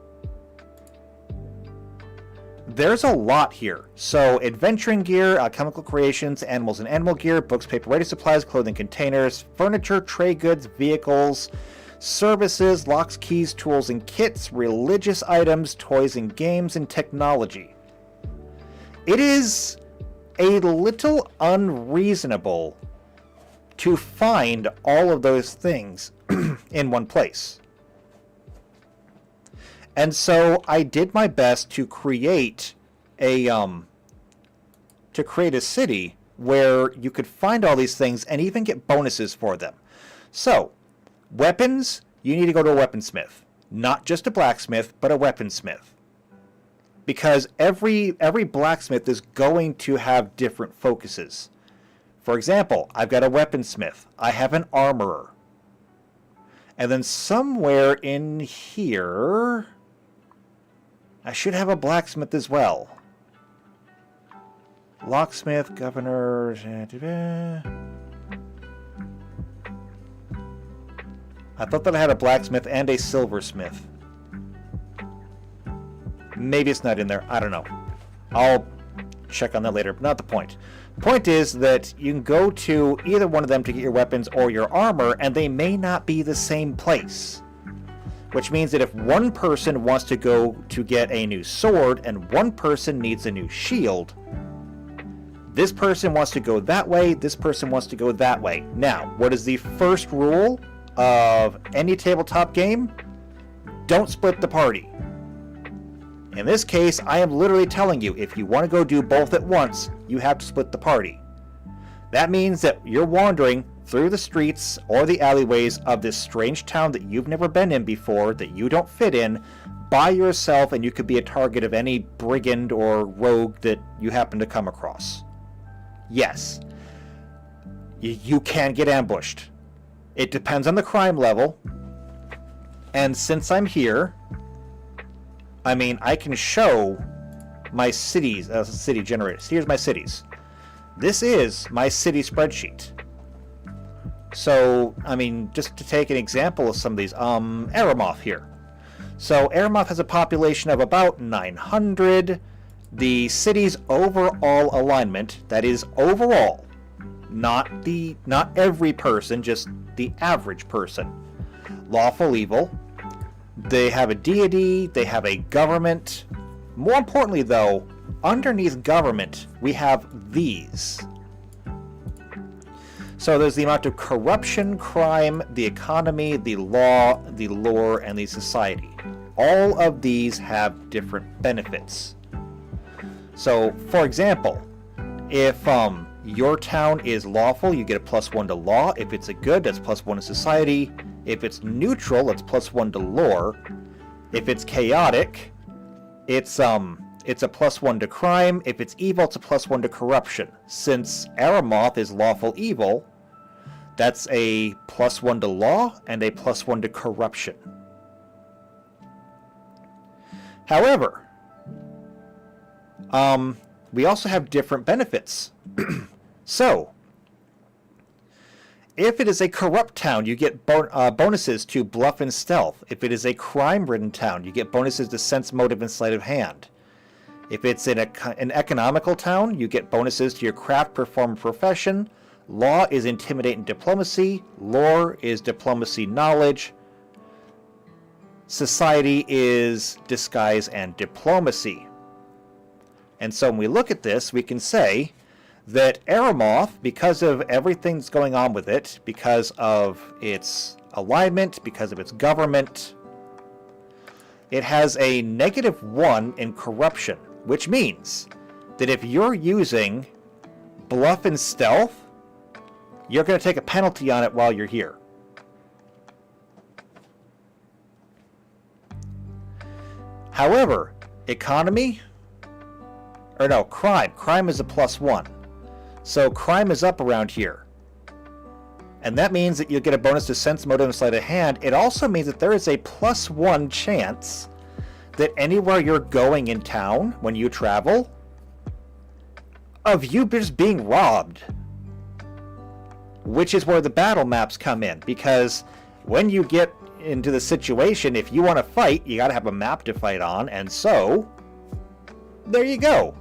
there's a lot here. So, adventuring gear, alchemical creations, animals and animal gear, books, paper, writing supplies, clothing containers, furniture, trade goods, vehicles, services, locks, keys, tools, and kits, religious items, toys and games, and technology. It is a little unreasonable to find all of those things in one place. And so I did my best to create a city where you could find all these things and even get bonuses for them. So, weapons, you need to go to a weaponsmith. Not just a blacksmith, but a weaponsmith. Because every blacksmith is going to have different focuses. For example, I've got a weaponsmith. I have an armorer. And then somewhere in here, I should have a blacksmith as well. Locksmith, governor... I thought that I had a blacksmith and a silversmith. Maybe it's not in there. I don't know. I'll check on that later, but not the point. The point is that you can go to either one of them to get your weapons or your armor, and they may not be the same place. Which means that if one person wants to go to get a new sword and one person needs a new shield, this person wants to go that way, this person wants to go that way. Now, what is the first rule of any tabletop game? Don't split the party. In this case, I am literally telling you, if you want to go do both at once, you have to split the party. That means that you're wandering through the streets or the alleyways of this strange town that you've never been in before, that you don't fit in, by yourself, and you could be a target of any brigand or rogue that you happen to come across. Yes, you can get ambushed. It depends on the crime level, and since I'm here, I mean, I can show my cities, city generators. Here's my cities. This is my city spreadsheet. So, I mean, just to take an example of some of these, Aramoth here. So, Aramoth has a population of about 900. The city's overall alignment, that is overall, not every person, just the average person. Lawful evil. They have a deity, they have a government. More importantly, though, underneath government, we have these. So there's the amount of corruption, crime, the economy, the law, the lore, and the society. All of these have different benefits. So, for example, if your town is lawful, you get a +1 to law. If it's a good, that's +1 to society. If it's neutral, it's +1 to lore. If it's chaotic, it's a +1 to crime. If it's evil, it's a +1 to corruption. Since Aramoth is lawful evil, that's a +1 to law and a +1 to corruption. However, we also have different benefits. So, if it is a corrupt town, you get bonuses to bluff and stealth. If it is a crime-ridden town, you get bonuses to sense, motive, and sleight of hand. If it's in an economical town, you get bonuses to your craft, perform, profession. Law is intimidate and diplomacy. Lore is diplomacy, knowledge. Society is disguise and diplomacy. And so when we look at this, we can say that Aramoth, because of everything that's going on with it, because of its alignment, because of its government, it has a -1 in corruption, which means that if you're using bluff and stealth, you're going to take a penalty on it while you're here. However, economy, or no, crime. Crime is a +1. So crime is up around here. And that means that you'll get a bonus to sense, motive, and sleight of hand. It also means that there is a +1 chance that anywhere you're going in town, when you travel, of you just being robbed. Which is where the battle maps come in. Because when you get into the situation, if you want to fight, you got to have a map to fight on. And so, there you go.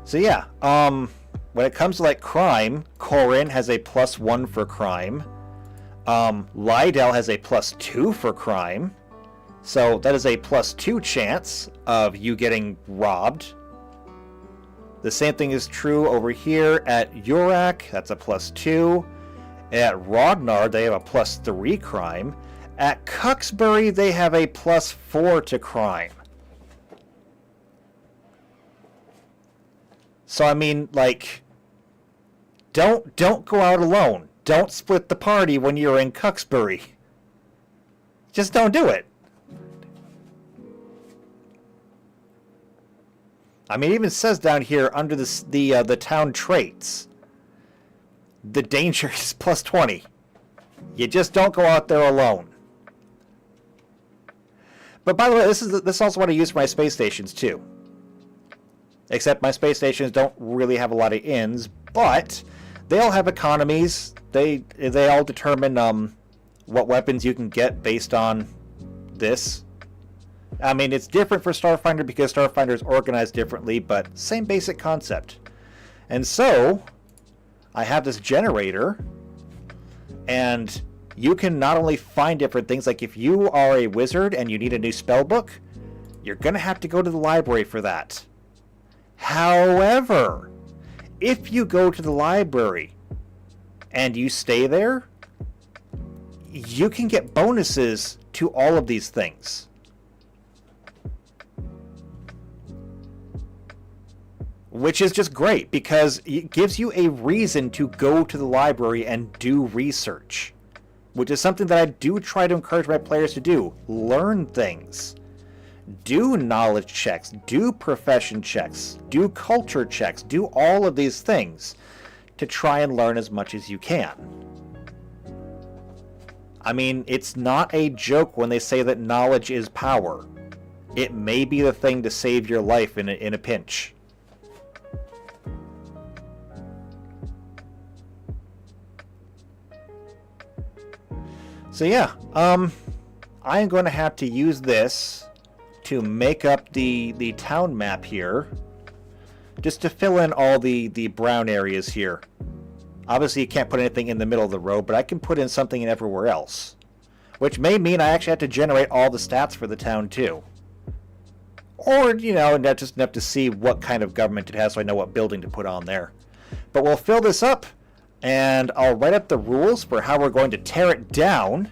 So yeah, when it comes to like crime, Corin has a +1 for crime. Lydell has a +2 for crime. So that is a +2 chance of you getting robbed. The same thing is true over here at Urak, that's a +2. At Ragnar, they have a +3 crime. At Cuxbury, they have a +4 to crime. So I mean, like, don't go out alone. Don't split the party when you're in Cuxbury. Just don't do it. I mean, it even says down here under the town traits, the danger is plus 20. You just don't go out there alone. But by the way, this is also what I use for my space stations too. Except my space stations don't really have a lot of inns, but they all have economies. They all determine what weapons you can get based on this. I mean, it's different for Starfinder because Starfinder is organized differently, but same basic concept. And so, I have this generator, and you can not only find different things, like if you are a wizard and you need a new spell book, you're going to have to go to the library for that. However, if you go to the library and you stay there, you can get bonuses to all of these things. Which is just great because it gives you a reason to go to the library and do research. Which is something that I do try to encourage my players to do. Learn things. Do knowledge checks. Do profession checks. Do culture checks. Do all of these things to try and learn as much as you can. I mean, it's not a joke when they say that knowledge is power. It may be the thing to save your life in a pinch. So yeah, I am going to have to use this to make up the town map here, just to fill in all the brown areas here. Obviously, you can't put anything in the middle of the road, but I can put in something everywhere else, which may mean I actually have to generate all the stats for the town too. Or, you know, not just enough to see what kind of government it has so I know what building to put on there. But we'll fill this up, and I'll write up the rules for how we're going to tear it down,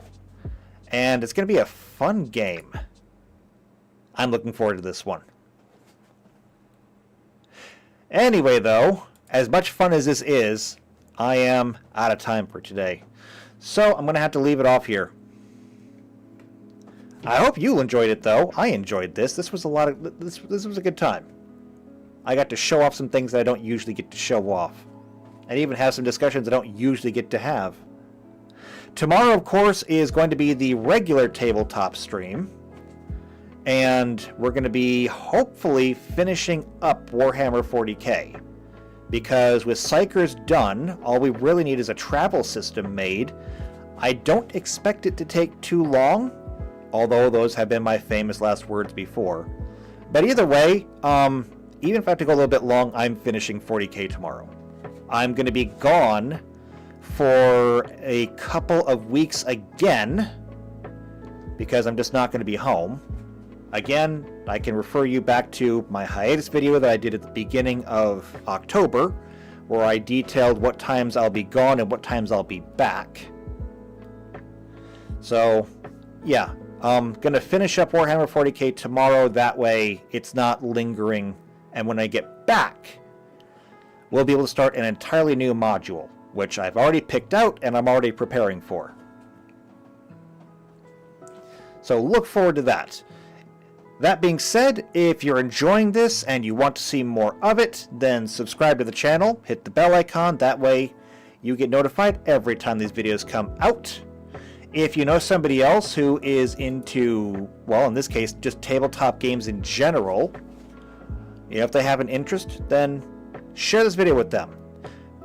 and it's going to be a fun game. I'm looking forward to this one. Anyway, though, as much fun as this is, I am out of time for today. So I'm going to have to leave it off here. I hope you enjoyed it, though. I enjoyed this. This was this was a good time. I got to show off some things that I don't usually get to show off. And even have some discussions I don't usually get to have. Tomorrow, of course, is going to be the regular tabletop stream. And we're going to be hopefully finishing up Warhammer 40k. Because with Psychers done, all we really need is a travel system made. I don't expect it to take too long, although those have been my famous last words before. But either way, even if I have to go a little bit long, I'm finishing 40k tomorrow. I'm going to be gone for a couple of weeks again, because I'm just not going to be home. Again, I can refer you back to my hiatus video that I did at the beginning of October, where I detailed what times I'll be gone and what times I'll be back. So, yeah, I'm going to finish up Warhammer 40k tomorrow, that way it's not lingering, and when I get back, we'll be able to start an entirely new module, which I've already picked out and I'm already preparing for. So look forward to that. That being said, if you're enjoying this and you want to see more of it, then subscribe to the channel, hit the bell icon, that way you get notified every time these videos come out. If you know somebody else who is into, well, in this case, just tabletop games in general, if they have an interest, then share this video with them.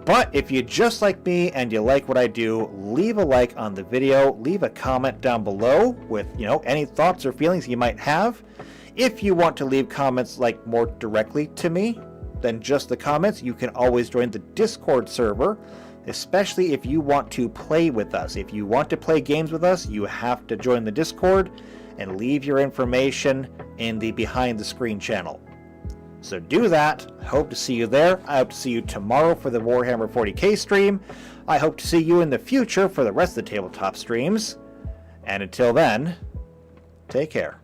But if you just like me and you like what I do, leave a like on the video, leave a comment down below with, any thoughts or feelings you might have. If you want to leave comments like more directly to me than just the comments, you can always join the Discord server, especially if you want to play with us. If you want to play games with us, you have to join the Discord and leave your information in the behind the screen channel. So do that. I hope to see you there. I hope to see you tomorrow for the Warhammer 40k stream. I hope to see you in the future for the rest of the tabletop streams. And until then, take care.